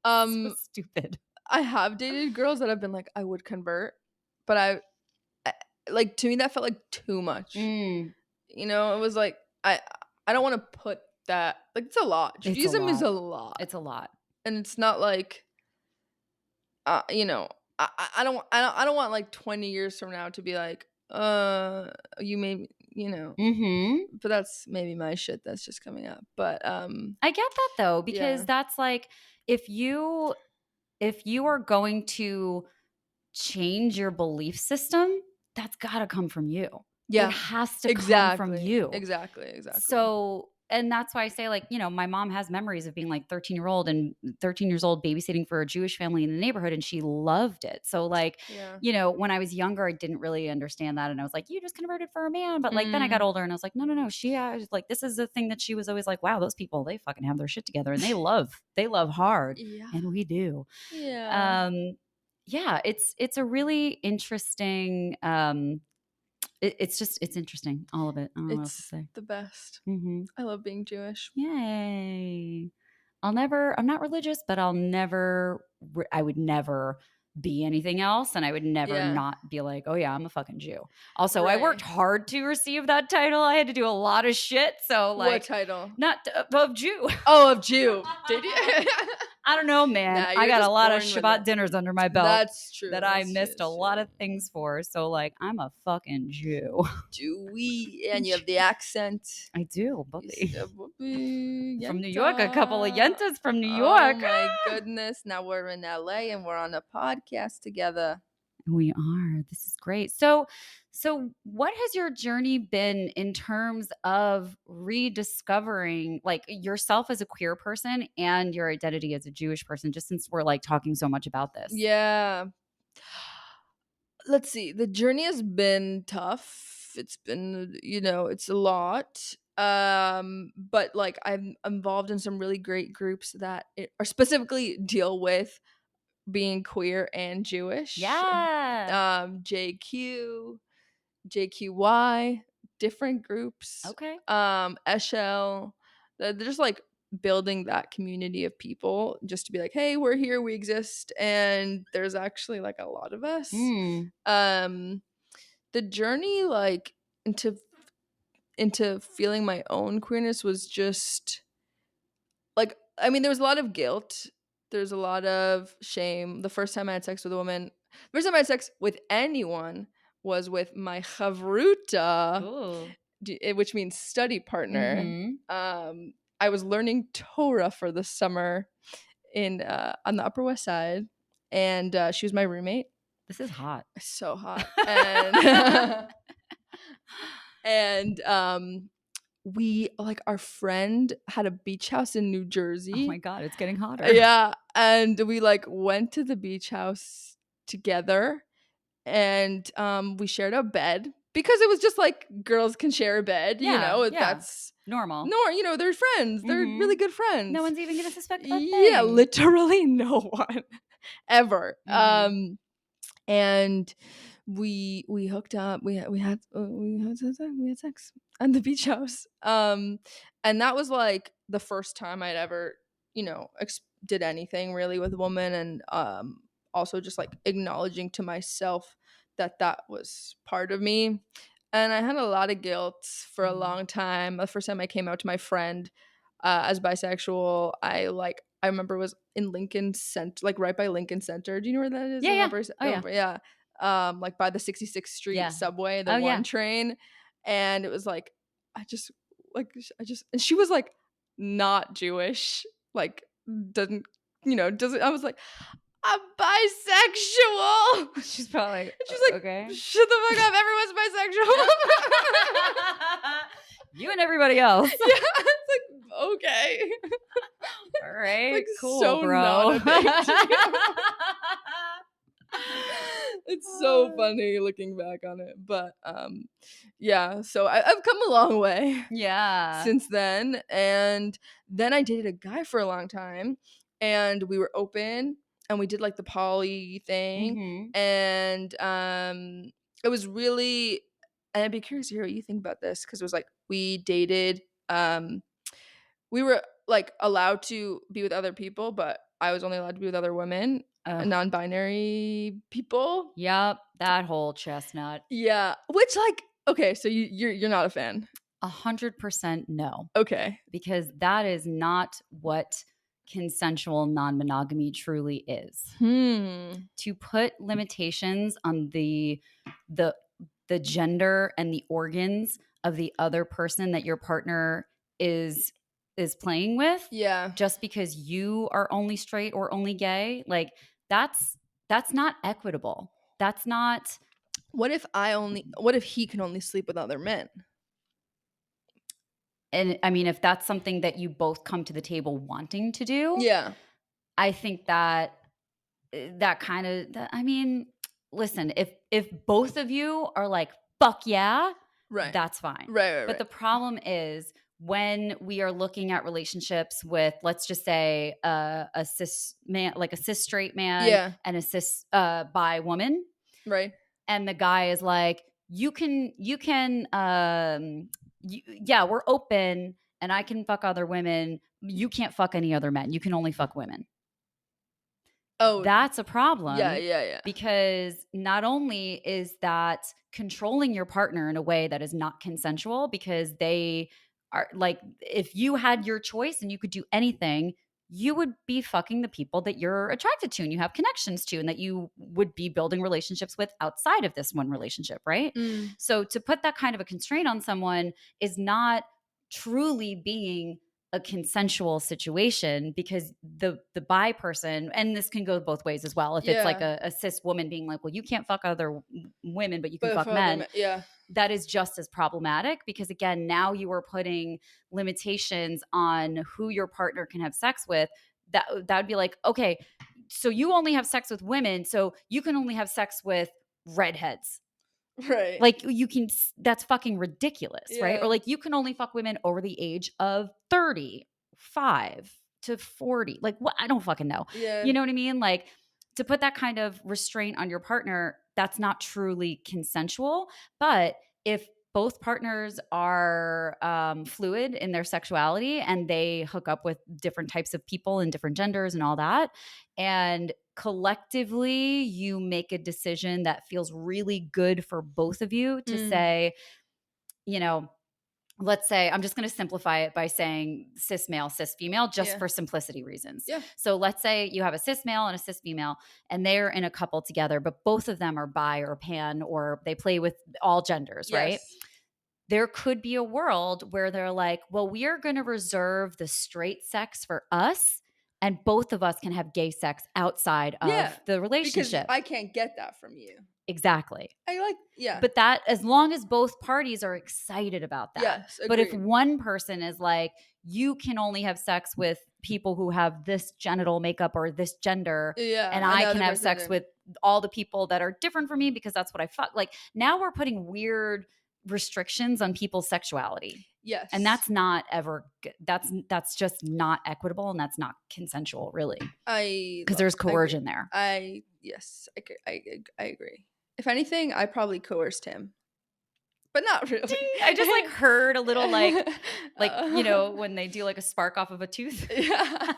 Speaker 1: So stupid.
Speaker 2: I have dated girls that have been like, I would convert, but I like, to me that felt like too much. You know, it was like I don't want to put that, like, it's a lot. Judaism is a lot.
Speaker 1: It's a lot.
Speaker 2: And it's not like you know, I don't want like 20 years from now to be like, you made, you know. But that's maybe my shit that's just coming up. But
Speaker 1: I get that though, because
Speaker 2: yeah.
Speaker 1: that's like if you are going to change your belief system, that's got to come from you.
Speaker 2: Yeah.
Speaker 1: It has to come from you.
Speaker 2: Exactly.
Speaker 1: So, and that's why I say, like, you know, my mom has memories of being like 13 years old babysitting for a Jewish family in the neighborhood, and she loved it. So like,
Speaker 2: Yeah.
Speaker 1: you know, when I was younger, I didn't really understand that. And I was like, you just converted for a man. But like, then I got older and I was like, no. She was like, this is the thing that she was always like, wow, those people, they fucking have their shit together and they love hard.
Speaker 2: Yeah.
Speaker 1: And we do.
Speaker 2: Yeah.
Speaker 1: Yeah, it's a really interesting, it's interesting, all of it. I don't know what else to say.
Speaker 2: The best.
Speaker 1: Mm-hmm.
Speaker 2: I love being Jewish.
Speaker 1: Yay. I'm not religious, but I would never be anything else. And I would never not be like, oh yeah, I'm a fucking Jew. Also, I worked hard to receive that title. I had to do a lot of shit. So like,
Speaker 2: what title?
Speaker 1: Not of Jew.
Speaker 2: Oh, of Jew. Did you?
Speaker 1: I don't know, man.
Speaker 2: Nah,
Speaker 1: I got a lot of Shabbat dinners under my belt.
Speaker 2: That's true.
Speaker 1: That I missed a lot of things for. So like, I'm a fucking Jew.
Speaker 2: Jewy. And you have the accent.
Speaker 1: I do, Bobby.
Speaker 2: From
Speaker 1: From New York, a couple of Yentas from New York.
Speaker 2: Oh my goodness. Now we're in LA and we're on a podcast together.
Speaker 1: We are. This is great. So what has your journey been in terms of rediscovering like yourself as a queer person and your identity as a Jewish person, just since we're like talking so much about this?
Speaker 2: Yeah. Let's see. The journey has been tough. It's been, you know, it's a lot. But like I'm involved in some really great groups that are specifically deal with being queer and Jewish.
Speaker 1: Yeah.
Speaker 2: JQ, JQY, different groups.
Speaker 1: Okay.
Speaker 2: Eshel. They're just like building that community of people just to be like, hey, we're here, we exist, and there's actually like a lot of us.
Speaker 1: Mm.
Speaker 2: The journey like into feeling my own queerness was just like, I mean, there was a lot of guilt. There's a lot of shame. The first time I had sex with a woman, first time I had sex with anyone was with my chavruta,
Speaker 1: Ooh.
Speaker 2: which means study partner.
Speaker 1: Mm-hmm.
Speaker 2: I was learning Torah for the summer in on the Upper West Side, and she was my roommate.
Speaker 1: This is hot.
Speaker 2: So hot, and and we like our friend had a beach house in New
Speaker 1: Oh
Speaker 2: Jersey.
Speaker 1: my God, it's getting hotter.
Speaker 2: Yeah, and we like went to the beach house together, and we shared a bed because it was just like girls can share a bed, you
Speaker 1: Yeah,
Speaker 2: know,
Speaker 1: yeah.
Speaker 2: that's
Speaker 1: Normal.
Speaker 2: you know, they're friends. They're
Speaker 1: Mhm.
Speaker 2: really good friends.
Speaker 1: No one's even gonna suspect a
Speaker 2: Yeah,
Speaker 1: thing.
Speaker 2: literally no one ever.
Speaker 1: Mhm.
Speaker 2: And we hooked up. We had sex at the beach house. And that was like the first time I'd ever, you know, did anything really with a woman, and also just like acknowledging to myself that that was part of me. And I had a lot of guilt for a long time. The first time I came out to my friend as bisexual, I remember it was in Lincoln Center, like right by Lincoln Center. Do you know where that is?
Speaker 1: Yeah,
Speaker 2: In
Speaker 1: yeah.
Speaker 2: Upper,
Speaker 1: Oh yeah.
Speaker 2: yeah. Like by the 66th Street
Speaker 1: Yeah.
Speaker 2: subway, the
Speaker 1: Oh
Speaker 2: one
Speaker 1: yeah.
Speaker 2: train. And it was like, I just, and she was like not Jewish, like doesn't, you know, doesn't, I was like, I'm bisexual.
Speaker 1: She's probably like,
Speaker 2: And she's like,
Speaker 1: okay.
Speaker 2: shut the fuck up, everyone's bisexual.
Speaker 1: You and everybody else.
Speaker 2: Yeah, it's like, okay.
Speaker 1: All right.
Speaker 2: Like
Speaker 1: cool,
Speaker 2: so
Speaker 1: bro.
Speaker 2: not a big deal. It's so funny looking back on it. But yeah, so I've come a long way
Speaker 1: Yeah.
Speaker 2: since then. And then I dated a guy for a long time, and we were open, and we did like the poly thing.
Speaker 1: Mhm.
Speaker 2: And it was really, and I'd be curious to hear what you think about this, because it was like we dated, we were like allowed to be with other people, but I was only allowed to be with other women,
Speaker 1: Ugh.
Speaker 2: non-binary people.
Speaker 1: Yep, that whole chestnut.
Speaker 2: Yeah, which like, okay, so you're not a fan.
Speaker 1: 100% no,
Speaker 2: Okay.
Speaker 1: because that is not what consensual non-monogamy truly is. To put limitations on the the gender and the organs of the other person that your partner is playing with,
Speaker 2: Yeah.
Speaker 1: just because you are only straight or only gay, like that's not equitable. That's not.
Speaker 2: What if he can only sleep with other men?
Speaker 1: And I mean, if that's something that you both come to the table wanting to do,
Speaker 2: Yeah.
Speaker 1: I think that kind of, I mean, listen, if both of you are like, fuck yeah,
Speaker 2: Right.
Speaker 1: that's fine.
Speaker 2: Right.
Speaker 1: But the problem is when we are looking at relationships with, let's just say, a cis man, like a cis straight man,
Speaker 2: Yeah.
Speaker 1: and a cis bi woman,
Speaker 2: Right.
Speaker 1: and the guy is like, yeah, we're open and I can fuck other women. You can't fuck any other men. You can only fuck women.
Speaker 2: Oh,
Speaker 1: That's a problem.
Speaker 2: yeah.
Speaker 1: Because not only is that controlling your partner in a way that is not consensual, because they are like, if you had your choice and you could do anything, you would be fucking the people that you're attracted to and you have connections to and that you would be building relationships with outside of this one relationship, right? So to put that kind of a constraint on someone is not truly being a consensual situation, because the bi person, and this can go both ways as well, if it's like a cis woman being like, well, you can't fuck other women but you can
Speaker 2: But
Speaker 1: fuck
Speaker 2: for other
Speaker 1: men,
Speaker 2: yeah.
Speaker 1: that is just as problematic, because again, now you are putting limitations on who your partner can have sex with. That would be like, okay, so you only have sex with women, so you can only have sex with redheads.
Speaker 2: Right.
Speaker 1: Like, you can, that's fucking ridiculous, right?
Speaker 2: Yeah.
Speaker 1: Or like, you can only fuck women over the age of 35 to 40. Like, what? I don't fucking know.
Speaker 2: Yeah.
Speaker 1: You know what I mean? Like, to put that kind of restraint on your partner, that's not truly consensual. But if both partners are fluid in their sexuality and they hook up with different types of people and different genders and all that, and collectively you make a decision that feels really good for both of you to say, you know, let's say, I'm just going to simplify it by saying cis male, cis female, just for simplicity reasons.
Speaker 2: Yeah.
Speaker 1: So let's say you have a cis male and a cis female, and they're in a couple together, but both of them are bi or pan, or they play with all genders, right? There could be a world where they're like, well, we are going to reserve the straight sex for us, and both of us can have gay sex outside of the relationship.
Speaker 2: Because I can't get that from you.
Speaker 1: Exactly.
Speaker 2: But
Speaker 1: that, as long as both parties are excited about that.
Speaker 2: Yes,
Speaker 1: but if one person is like, you can only have sex with people who have this genital makeup or this gender, and I can have sex with all the people that are different from me because that's what I fuck. Like, now we're putting weird restrictions on people's sexuality.
Speaker 2: Yes.
Speaker 1: And that's not ever good. That's just not equitable, and that's not consensual, really. Because there's coercion there.
Speaker 2: I agree. If anything, I probably coerced him, but not really.
Speaker 1: I just like heard a little like you know, when they do like a spark off of a tooth.
Speaker 2: Yeah.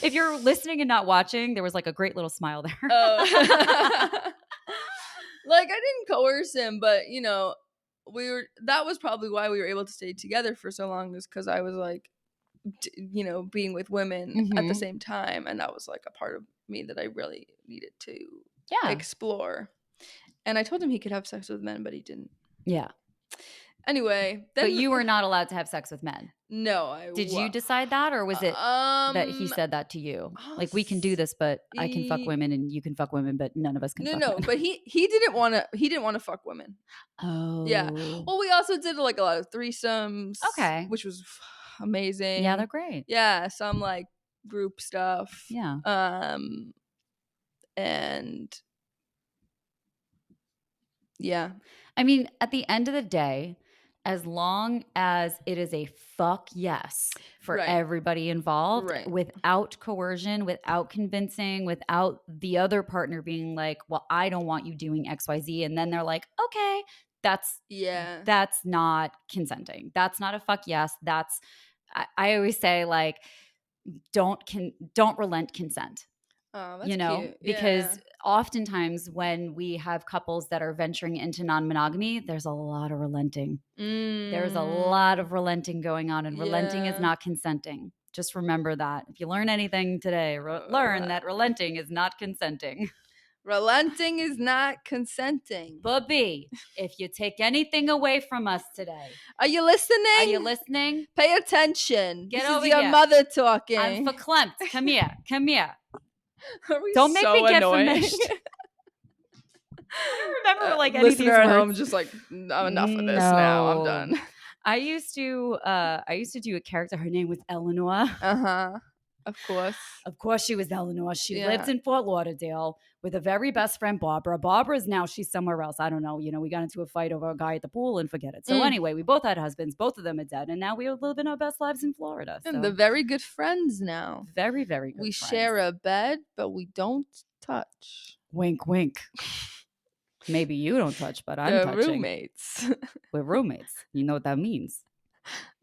Speaker 1: If you're listening and not watching, there was like a great little smile there.
Speaker 2: Like, I didn't coerce him, but you know, that was probably why we were able to stay together for so long, is because I was like, you know, being with women at the same time, and that was like a part of me that I really needed to explore. And I told him he could have sex with men, but he didn't.
Speaker 1: Yeah.
Speaker 2: Anyway,
Speaker 1: but you were not allowed to have sex with men.
Speaker 2: No,
Speaker 1: Did you decide that, or was it that he said that to you? Like, we can do this, but I can fuck women and you can fuck women, but none of us can.
Speaker 2: No, but he didn't want to. He didn't want to fuck women.
Speaker 1: Oh,
Speaker 2: yeah. Well, we also did like a lot of threesomes.
Speaker 1: Okay,
Speaker 2: which was amazing.
Speaker 1: Yeah, they're great.
Speaker 2: Yeah, some like group stuff.
Speaker 1: Yeah.
Speaker 2: And yeah,
Speaker 1: I mean, at the end of the day, as long as it is a fuck yes for everybody involved, without coercion, without convincing, without the other partner being like, well, I don't want you doing XYZ. And then they're like, okay, that's not consenting. That's not a fuck yes. That's, I always say, like, don't relent consent.
Speaker 2: Oh, that's
Speaker 1: you know,
Speaker 2: cute.
Speaker 1: because oftentimes when we have couples that are venturing into non-monogamy, there's a lot of relenting. There's a lot of relenting going on, and relenting is not consenting. Just remember that. If you learn anything today, learn that relenting is not consenting.
Speaker 2: Relenting is not consenting.
Speaker 1: But B, if you take anything away from us today,
Speaker 2: are you listening?
Speaker 1: Are you listening?
Speaker 2: Pay attention.
Speaker 1: Get
Speaker 2: this
Speaker 1: over
Speaker 2: is your
Speaker 1: here.
Speaker 2: Mother talking.
Speaker 1: I'm verklempt. Come here. Come here.
Speaker 2: Don't
Speaker 1: make me get famished. I don't remember like any of these
Speaker 2: listener at
Speaker 1: words.
Speaker 2: home just like, I'm enough of this now. I'm done.
Speaker 1: I used to do a character. Her name was Eleanor.
Speaker 2: Of course.
Speaker 1: Of course she was Eleanor. She lived in Fort Lauderdale with her very best friend, Barbara. Barbara's now, she's somewhere else. I don't know. You know, we got into a fight over a guy at the pool and forget it. So anyway, we both had husbands. Both of them are dead. And now we are living our best lives in Florida. So.
Speaker 2: And they're very good friends now.
Speaker 1: Very, very good friends.
Speaker 2: Share a bed, but we don't touch.
Speaker 1: Wink, wink. Maybe you don't touch, but I'm touching.
Speaker 2: Roommates.
Speaker 1: We're roommates. You know what that means.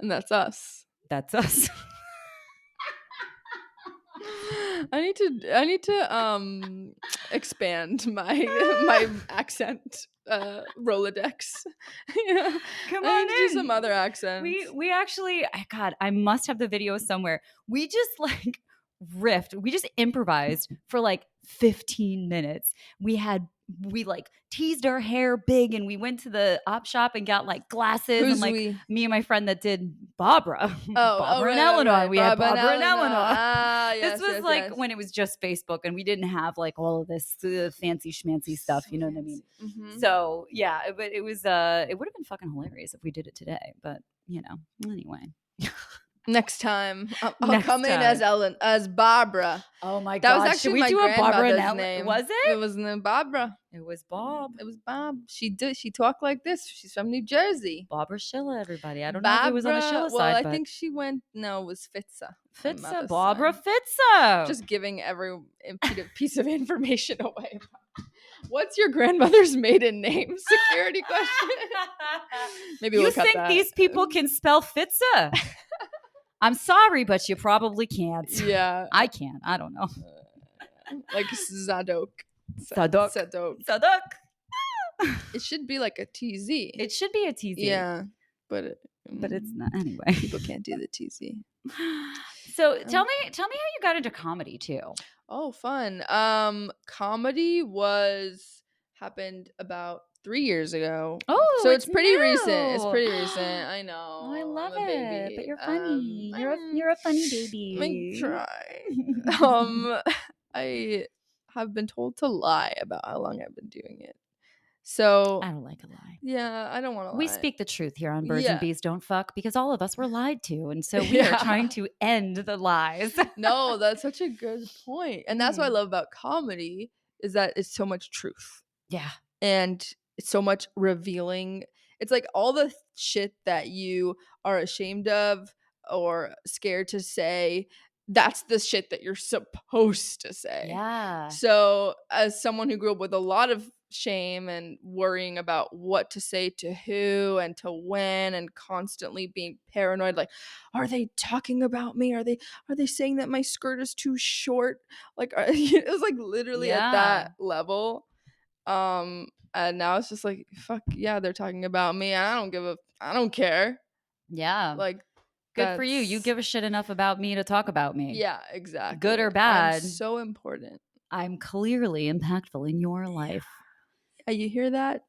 Speaker 2: And that's us.
Speaker 1: That's us.
Speaker 2: I need to expand my accent Rolodex.
Speaker 1: Come
Speaker 2: I
Speaker 1: on
Speaker 2: need to do some other accents.
Speaker 1: We actually, God, I must have the video somewhere. We just like riffed. We just improvised for like 15 minutes. We like teased our hair big, and we went to the op shop and got like glasses.
Speaker 2: Who's
Speaker 1: and like
Speaker 2: we?
Speaker 1: Me and my friend that did Barbara.
Speaker 2: Barbara
Speaker 1: and Eleanor.
Speaker 2: Right.
Speaker 1: We had Barbara and Eleanor.
Speaker 2: Yes,
Speaker 1: this was when it was just Facebook, and we didn't have like all of this fancy schmancy stuff. You know what I mean?
Speaker 2: Mm-hmm.
Speaker 1: So yeah, but it was it would have been fucking hilarious if we did it today. But you know, anyway.
Speaker 2: Next time, I'll come in as Barbara.
Speaker 1: Oh my
Speaker 2: god, that was
Speaker 1: Should
Speaker 2: actually
Speaker 1: we
Speaker 2: my
Speaker 1: do a Barbara
Speaker 2: grandmother's name.
Speaker 1: Was it?
Speaker 2: It wasn't Barbara.
Speaker 1: It was Bob.
Speaker 2: It was Bob. She talked like this. She's from New Jersey.
Speaker 1: Barbara Schiller, everybody. I don't know if it was on the Schiller side.
Speaker 2: Well, I think she went. No, it was Fitza.
Speaker 1: Fitza, Barbara Fitza.
Speaker 2: Just giving every piece of information away. What's your grandmother's maiden name? Security question. Maybe
Speaker 1: You
Speaker 2: we'll cut
Speaker 1: think
Speaker 2: that.
Speaker 1: these people can spell Fitza? I'm sorry, but you probably can't.
Speaker 2: Yeah.
Speaker 1: I can't. I don't know.
Speaker 2: Like Zadok.
Speaker 1: Sadok.
Speaker 2: It should be like a TZ.
Speaker 1: It should be a TZ.
Speaker 2: Yeah. But
Speaker 1: it's not. Anyway.
Speaker 2: People can't do the TZ.
Speaker 1: So tell me how you got into comedy too.
Speaker 2: Oh, fun. Comedy happened about 3 years ago.
Speaker 1: Oh,
Speaker 2: so it's pretty recent. It's
Speaker 1: new.
Speaker 2: pretty recent. I know.
Speaker 1: Oh, I love
Speaker 2: I'm a
Speaker 1: it.
Speaker 2: baby.
Speaker 1: But you're funny. You're a funny baby.
Speaker 2: I try. I have been told to lie about how long I've been doing it. So
Speaker 1: I don't like a lie.
Speaker 2: Yeah, I don't want to lie.
Speaker 1: We speak the truth here on Birds and Bees Don't Fuck because all of us were lied to. And so we
Speaker 2: Yeah.
Speaker 1: are trying to end the lies.
Speaker 2: No, that's such a good point. And that's what I love about comedy is that it's so much truth.
Speaker 1: Yeah.
Speaker 2: And it's so much revealing. It's like all the shit that you are ashamed of or scared to say, that's the shit that you're supposed to say.
Speaker 1: Yeah.
Speaker 2: So as someone who grew up with a lot of shame and worrying about what to say to who and to when and constantly being paranoid, like, are they talking about me? Are they saying that my skirt is too short? Like, it was like literally at that level. And now it's just like, fuck yeah, they're talking about me. And I don't care.
Speaker 1: Yeah.
Speaker 2: Like,
Speaker 1: good for you. You give a shit enough about me to talk about me.
Speaker 2: Yeah, exactly.
Speaker 1: Good or bad.
Speaker 2: I'm so important.
Speaker 1: I'm clearly impactful in your life.
Speaker 2: Yeah, you hear that?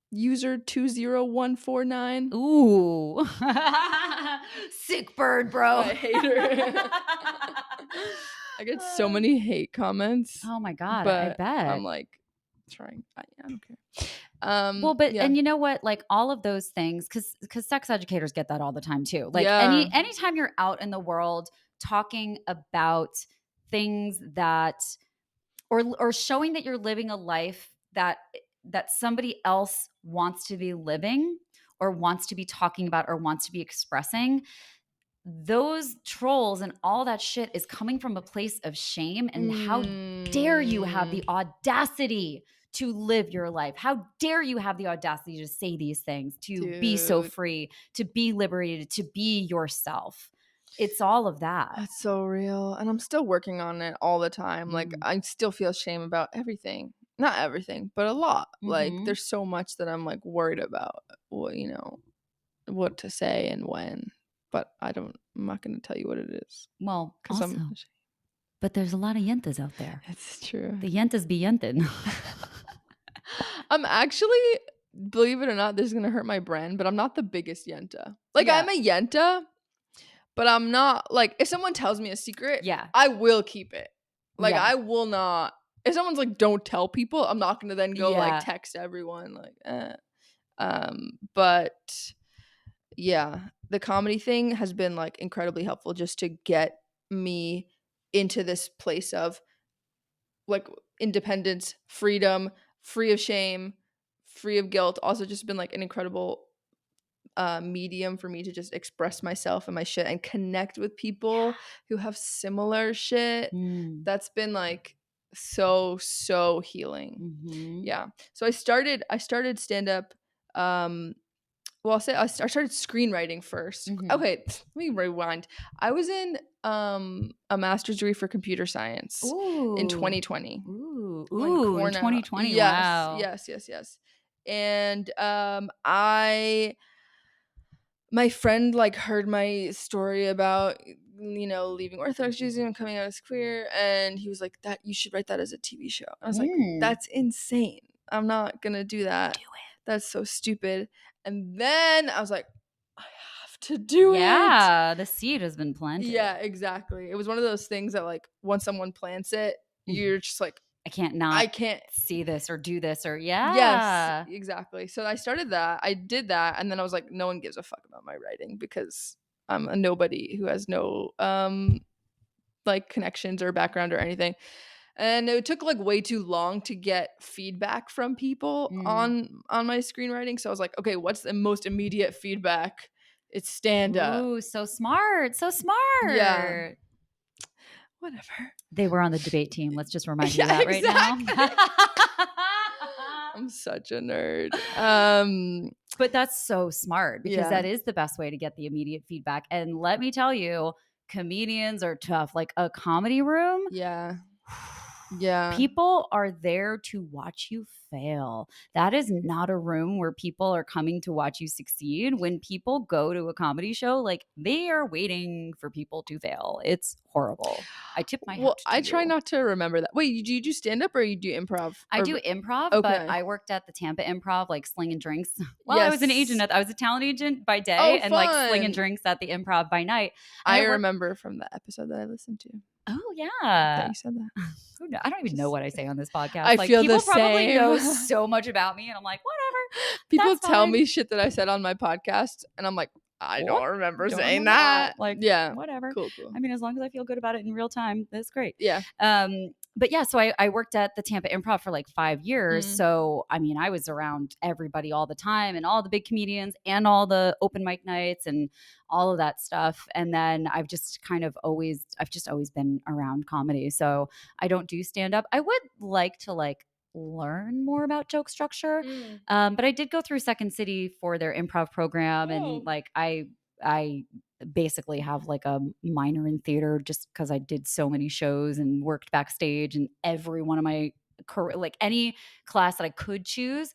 Speaker 2: User 20149.
Speaker 1: Ooh. Sick bird, bro.
Speaker 2: I hate her. I get so many hate comments.
Speaker 1: Oh my God,
Speaker 2: but
Speaker 1: I bet.
Speaker 2: I'm like trying. I don't care.
Speaker 1: And you know what? Like all of those things, because sex educators get that all the time too. Like anytime you're out in the world talking about things that, or showing that you're living a life that somebody else wants to be living or wants to be talking about or wants to be expressing, those trolls and all that shit is coming from a place of shame. And how dare you have the audacity to live your life? How dare you have the audacity to say these things, to be so free, to be liberated, to be yourself? It's all of that.
Speaker 2: That's so real. And I'm still working on it all the time. Like, I still feel shame about everything. Not everything, but a lot. Like, there's so much that I'm like worried about, what to say and when. But I'm not going to tell you what it is.
Speaker 1: Well, also, but there's a lot of yentas out there.
Speaker 2: It's true.
Speaker 1: The yentas be yentin'.
Speaker 2: I'm actually, believe it or not, this is going to hurt my brand, but I'm not the biggest yenta. Like, I'm a yenta, but I'm not, like, if someone tells me a secret, I will keep it. Like, I will not. If someone's like, don't tell people, I'm not going to then go like text everyone. Like, but yeah, the comedy thing has been like incredibly helpful just to get me into this place of like independence, freedom, free of shame, free of guilt. Also just been like an incredible medium for me to just express myself and my shit and connect with people who have similar shit. That's been like so healing. Yeah. So I started stand up I started screenwriting first. Okay, let me rewind. I was in a master's degree for computer science in 2020.
Speaker 1: In 2020.
Speaker 2: Yes,
Speaker 1: wow.
Speaker 2: Yes. And my friend like heard my story about leaving Orthodox Jew and coming out as queer, and he was like, "That you should write that as a TV show." I was like, "That's insane. I'm not gonna do that. Do it. That's so stupid." And then I was like, I have to do it.
Speaker 1: Yeah, the seed has been planted.
Speaker 2: Yeah, exactly. It was one of those things that like once someone plants it, you're just like, I can't
Speaker 1: see this or do this or yeah.
Speaker 2: Yes, exactly. So I started that. I did that, and then I was like, no one gives a fuck about my writing because I'm a nobody who has no like connections or background or anything. And it took like way too long to get feedback from people on my screenwriting. So I was like, okay, what's the most immediate feedback? It's stand up.
Speaker 1: Ooh, so smart.
Speaker 2: Yeah. Whatever.
Speaker 1: They were on the debate team. Let's just remind you that right now.
Speaker 2: I'm such a nerd.
Speaker 1: But that's so smart because
Speaker 2: Yeah.
Speaker 1: that is the best way to get the immediate feedback. And let me tell you, comedians are tough. Like a comedy room,
Speaker 2: Yeah. Yeah.
Speaker 1: people are there to watch you fail. That is not a room where people are coming to watch you succeed. When people go to a comedy show, like they are waiting for people to fail. It's horrible. I tip my
Speaker 2: Well,
Speaker 1: hat to
Speaker 2: I try
Speaker 1: you.
Speaker 2: not to remember that. Wait, do you do stand up or you do improv?
Speaker 1: I
Speaker 2: Or-
Speaker 1: do improv, but
Speaker 2: Okay.
Speaker 1: I worked at the Tampa Improv, like slinging drinks. Well, I was an agent.
Speaker 2: Yes.
Speaker 1: I was a talent agent by day
Speaker 2: Oh,
Speaker 1: and like slinging
Speaker 2: fun.
Speaker 1: drinks at the Improv by night. And
Speaker 2: I
Speaker 1: worked-
Speaker 2: remember from that episode that I listened to
Speaker 1: Oh
Speaker 2: that
Speaker 1: yeah.
Speaker 2: you said that.
Speaker 1: I don't even know
Speaker 2: Just-
Speaker 1: what I say on this podcast.
Speaker 2: I
Speaker 1: Like
Speaker 2: feel the
Speaker 1: people probably know
Speaker 2: same.
Speaker 1: so much about me, and I'm like, whatever.
Speaker 2: People
Speaker 1: That's
Speaker 2: tell
Speaker 1: fine.
Speaker 2: me shit that I said on my podcast, and I'm like, I
Speaker 1: What?
Speaker 2: don't remember
Speaker 1: Don't
Speaker 2: saying
Speaker 1: remember
Speaker 2: that.
Speaker 1: Like,
Speaker 2: Yeah.
Speaker 1: whatever.
Speaker 2: Cool.
Speaker 1: I mean, as long as I feel good about it in real time, that's great.
Speaker 2: Yeah.
Speaker 1: But yeah, so I worked at the Tampa Improv for like 5 years.
Speaker 2: Mm.
Speaker 1: So I mean, I was around everybody all the time and all the big comedians and all the open mic nights and all of that stuff. And then I've just always been around comedy. So I don't do stand up. I would like to learn more about joke structure. But I did go through Second City for their improv program,
Speaker 2: Oh.
Speaker 1: and like I basically have like a minor in theater just because I did so many shows and worked backstage, and every one of my like any class that I could choose,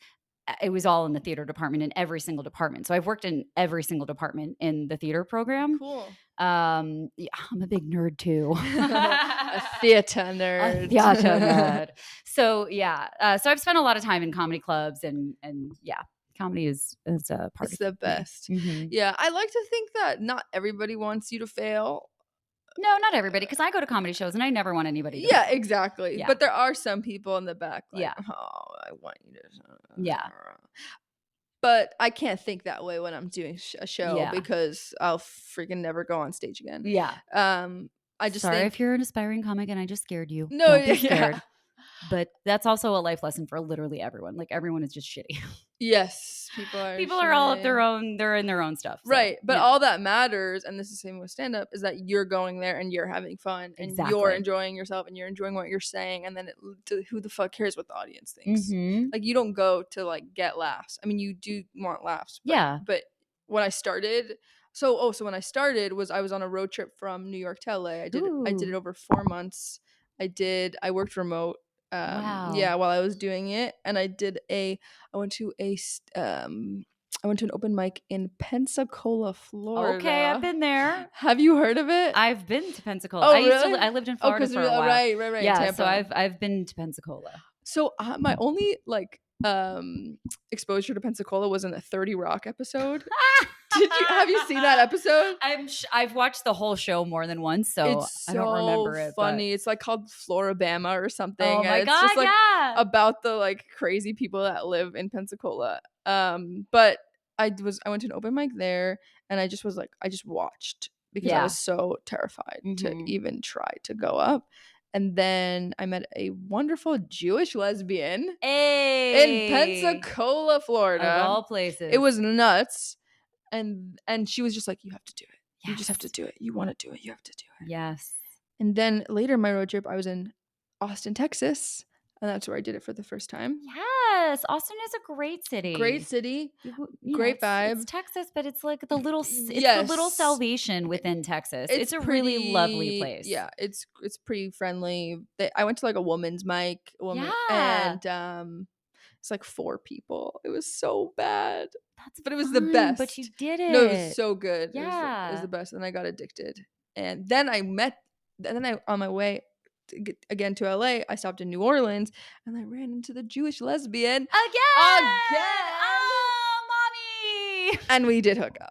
Speaker 1: it was all in the theater department, in every single department. So I've worked in every single department in the theater program.
Speaker 2: Cool.
Speaker 1: Yeah, I'm a big nerd too.
Speaker 2: A theater nerd.
Speaker 1: A theater nerd. So yeah, so I've spent a lot of time in comedy clubs, and yeah, comedy is a part
Speaker 2: It's
Speaker 1: of
Speaker 2: the
Speaker 1: me.
Speaker 2: best.
Speaker 1: Mhm.
Speaker 2: Yeah, I like to think that not everybody wants you to fail.
Speaker 1: No, not everybody, because I go to comedy shows and I never want anybody to
Speaker 2: Yeah,
Speaker 1: fail.
Speaker 2: exactly.
Speaker 1: Yeah.
Speaker 2: But there are some people in the back like,
Speaker 1: Yeah.
Speaker 2: oh, I want you to.
Speaker 1: Yeah.
Speaker 2: But I can't think that way when I'm doing a show
Speaker 1: Yeah.
Speaker 2: because I'll freaking never go on stage again.
Speaker 1: Yeah.
Speaker 2: I just
Speaker 1: Sorry
Speaker 2: think
Speaker 1: if you're an aspiring comic and I just scared you.
Speaker 2: No,
Speaker 1: Don't be
Speaker 2: yeah.
Speaker 1: scared. But that's also a life lesson for literally everyone. Like everyone is just shitty.
Speaker 2: yes,
Speaker 1: People are all up
Speaker 2: shitty.
Speaker 1: their own. They're in their own stuff. So,
Speaker 2: Right, but
Speaker 1: yeah.
Speaker 2: all that matters, and this is the same with stand-up, is that you're going there and you're having fun and you're
Speaker 1: Exactly.
Speaker 2: enjoying yourself and you're enjoying what you're saying, and then who the fuck cares what the audience thinks?
Speaker 1: Mhm.
Speaker 2: Like you don't go to like get laughs. I mean, you do want laughs, but,
Speaker 1: Yeah.
Speaker 2: But when I started, so when I started I was on a road trip from New York to LA. I did it
Speaker 1: Ooh.
Speaker 2: over 4 months. I worked remote.
Speaker 1: Wow.
Speaker 2: Yeah, while I was doing it, and I went to an open mic in Pensacola, Florida.
Speaker 1: Okay, I've been there.
Speaker 2: Have you heard of it?
Speaker 1: I've been to Pensacola.
Speaker 2: Oh,
Speaker 1: I
Speaker 2: really?
Speaker 1: lived in Florida for a while.
Speaker 2: Right.
Speaker 1: Yeah,
Speaker 2: Tampa.
Speaker 1: so I've been to Pensacola.
Speaker 2: So my only exposure to Pensacola was in a 30 Rock episode. Have you seen that episode?
Speaker 1: I've watched the whole show more than once, so
Speaker 2: It's so
Speaker 1: I don't remember it.
Speaker 2: funny. It's like called Floribama or something.
Speaker 1: Oh my
Speaker 2: and
Speaker 1: god,
Speaker 2: it's just like
Speaker 1: yeah.
Speaker 2: about the like crazy people that live in Pensacola. But I went to an open mic there, and I just watched because I was so terrified to even try to go up. And then I met a wonderful Jewish lesbian in Pensacola, Florida.
Speaker 1: Of all places.
Speaker 2: It was nuts. And she was just like, you have to do it. You just have to do it. You want to do it. You have to do it.
Speaker 1: Yes.
Speaker 2: And then later in my road trip, I was in Austin, Texas. And that's where I did it for the first time.
Speaker 1: Yes. Austin is a great city.
Speaker 2: Great city.
Speaker 1: You
Speaker 2: Great
Speaker 1: know,
Speaker 2: vibe.
Speaker 1: It's Texas, but it's like the little salvation within Texas. It's a really lovely place.
Speaker 2: Yeah, it's pretty friendly. I went to like a woman's mic.
Speaker 1: Yeah.
Speaker 2: And it's like 4 people. It was so bad. But it was
Speaker 1: fun,
Speaker 2: the best.
Speaker 1: But you did it.
Speaker 2: No, it was so good.
Speaker 1: Yeah.
Speaker 2: It was the best. And I got addicted. And then on my way again to LA, I stopped in New Orleans and I ran into the Jewish lesbian. Again!
Speaker 1: Oh, mommy!
Speaker 2: And we did hook up.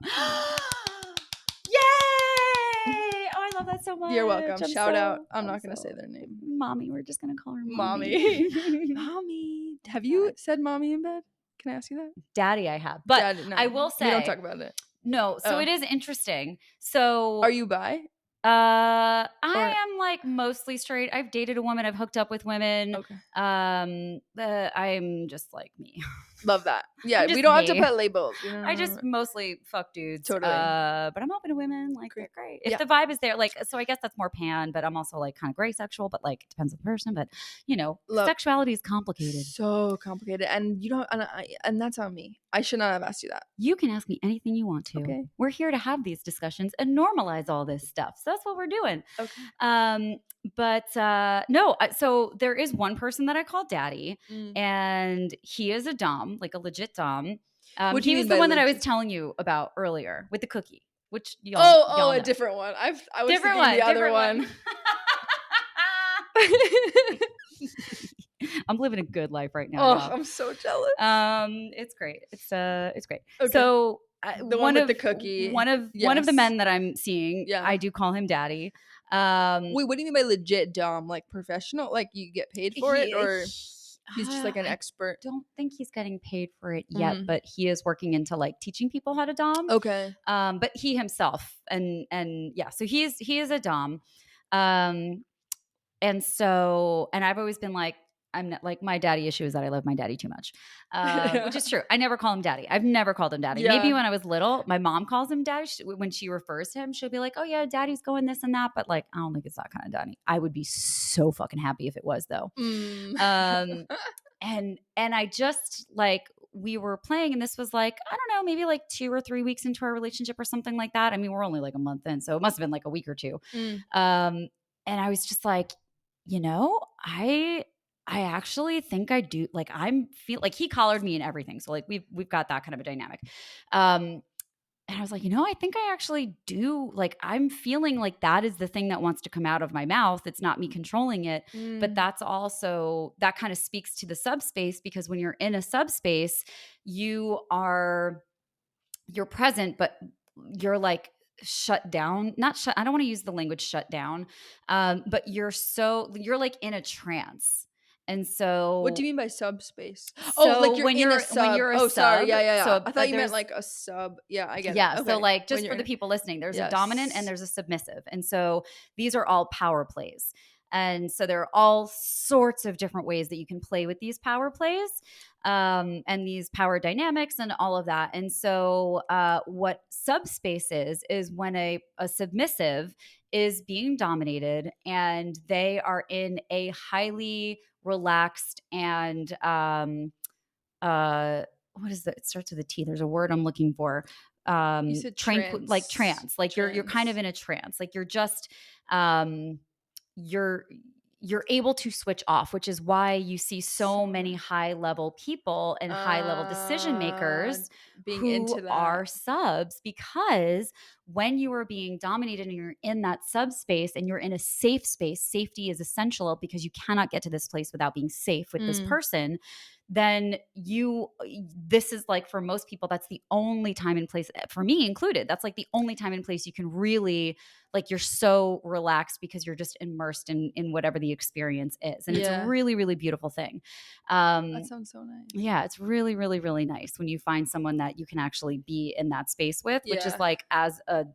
Speaker 1: Yay! Oh, I love that so much.
Speaker 2: You're welcome. Shout out. I'm not going to say their name.
Speaker 1: Mommy. We're just going to call her
Speaker 2: Mommy. Mommy. Have you said mommy in bed? Can I ask you that?
Speaker 1: Daddy, I have. But
Speaker 2: no.
Speaker 1: I will say.
Speaker 2: We don't talk about it.
Speaker 1: No. So it is interesting. So.
Speaker 2: Are you bi? Or
Speaker 1: I am like mostly straight. I've dated a woman. I've hooked up with women.
Speaker 2: okay.
Speaker 1: I'm just like me.
Speaker 2: Love that.
Speaker 1: I'm
Speaker 2: Yeah, we
Speaker 1: just
Speaker 2: don't have to
Speaker 1: me.
Speaker 2: put labels. We
Speaker 1: I
Speaker 2: don't
Speaker 1: just mostly fuck dudes.
Speaker 2: totally.
Speaker 1: But I'm open to women. Like
Speaker 2: Great.
Speaker 1: they're great. If
Speaker 2: Yeah.
Speaker 1: the vibe is there, like, so I guess that's more pan, but I'm also like kind of gray sexual, but like it depends on the person. But
Speaker 2: Love
Speaker 1: sexuality is complicated.
Speaker 2: so complicated. And you don't and that's on me. I should not have asked you that.
Speaker 1: You can ask me anything you want to.
Speaker 2: Okay.
Speaker 1: We're here to have these discussions and normalize all this stuff. So that's what we're doing.
Speaker 2: Okay.
Speaker 1: But no, so there is one person that I call daddy,
Speaker 2: Mm.
Speaker 1: and he is a dom, like a legit dom.
Speaker 2: What do
Speaker 1: He
Speaker 2: you
Speaker 1: was
Speaker 2: mean
Speaker 1: the
Speaker 2: by
Speaker 1: one that I was
Speaker 2: legit?
Speaker 1: telling you about earlier with the cookie, which
Speaker 2: Oh,
Speaker 1: y'all
Speaker 2: a
Speaker 1: know.
Speaker 2: different one. I was
Speaker 1: Different
Speaker 2: thinking the
Speaker 1: one,
Speaker 2: other
Speaker 1: different
Speaker 2: one.
Speaker 1: I'm living a good life right now,
Speaker 2: Oh,
Speaker 1: y'all.
Speaker 2: I'm so jealous.
Speaker 1: It's great. It's great.
Speaker 2: Okay.
Speaker 1: So
Speaker 2: The one with the cookie.
Speaker 1: one of the
Speaker 2: Yes.
Speaker 1: men that I'm seeing,
Speaker 2: Yeah.
Speaker 1: I do call him daddy.
Speaker 2: Wait, what do you mean by legit dom? Like professional? Like you get paid for it, or he's just like an
Speaker 1: I
Speaker 2: expert?
Speaker 1: don't think he's getting paid for it yet,
Speaker 2: Mm.
Speaker 1: but he is working into like teaching people how to dom.
Speaker 2: Okay.
Speaker 1: But he himself and yeah, so he is a dom. And so, and I've always been like, I'm not like, my daddy issue is that I love my daddy too much, which is true. I never call him daddy. I've never called him daddy. Maybe
Speaker 2: Yeah.
Speaker 1: when I was little, my mom calls him daddy. When she refers to him, she'll be like, oh yeah, daddy's going this and that. But like, I don't think it's that kind of daddy. I would be so fucking happy if it was though.
Speaker 2: Mm.
Speaker 1: And I just like, we were playing and this was like, I don't know, maybe like 2 or 3 weeks into our relationship or something like that. I mean, we're only like a month in, so it must have been like a week or two.
Speaker 2: Mm.
Speaker 1: And I was just like, I actually think I do. Like I'm feel like he collared me and everything. So like we've got that kind of a dynamic. And I was like, I think I actually do. Like I'm feeling like that is the thing that wants to come out of my mouth. It's not me controlling it. But
Speaker 2: Mm.
Speaker 1: that's also, that kind of speaks to the subspace, because when you're in a subspace, you're present, but you're like shut down. Not shut. I don't want to use the language shut down. But you're like in a trance. And so
Speaker 2: What do you mean by subspace? Oh, like you're
Speaker 1: when
Speaker 2: in a
Speaker 1: you're
Speaker 2: sub.
Speaker 1: a
Speaker 2: Oh, sorry.
Speaker 1: sub,
Speaker 2: Yeah, yeah, yeah.
Speaker 1: so
Speaker 2: I thought you meant
Speaker 1: there's
Speaker 2: like a sub. Yeah, I get
Speaker 1: yeah,
Speaker 2: it.
Speaker 1: so
Speaker 2: Okay.
Speaker 1: like
Speaker 2: When
Speaker 1: just for
Speaker 2: you're
Speaker 1: the people listening, there's a
Speaker 2: yes.
Speaker 1: dominant and there's a submissive. And so these are all power plays. And so there are all sorts of different ways that you can play with these power plays, and these power dynamics and all of that. And so what subspace is when a submissive is being dominated and they are in a highly relaxed and what is that? It starts with a T. There's a word I'm looking for.
Speaker 2: You said
Speaker 1: Like
Speaker 2: trance.
Speaker 1: trance. Like you're kind of in a trance. Like you're just um you're able to switch off, which is why you see so many high level people and high level decision makers
Speaker 2: being
Speaker 1: who
Speaker 2: into that.
Speaker 1: are subs, because when you are being dominated and you're in that subspace and you're in a safe space, safety is essential because you cannot get to this place without being safe with this person. Then this is like, for most people, that's the only time and place, for me included, that's like the only time and place you can really, like, you're so relaxed because you're just immersed in whatever the experience is. And it's a really, really beautiful thing.
Speaker 2: That sounds so nice.
Speaker 1: Yeah, it's really, really, really nice when you find someone that you can actually be in that space with, which is like, as a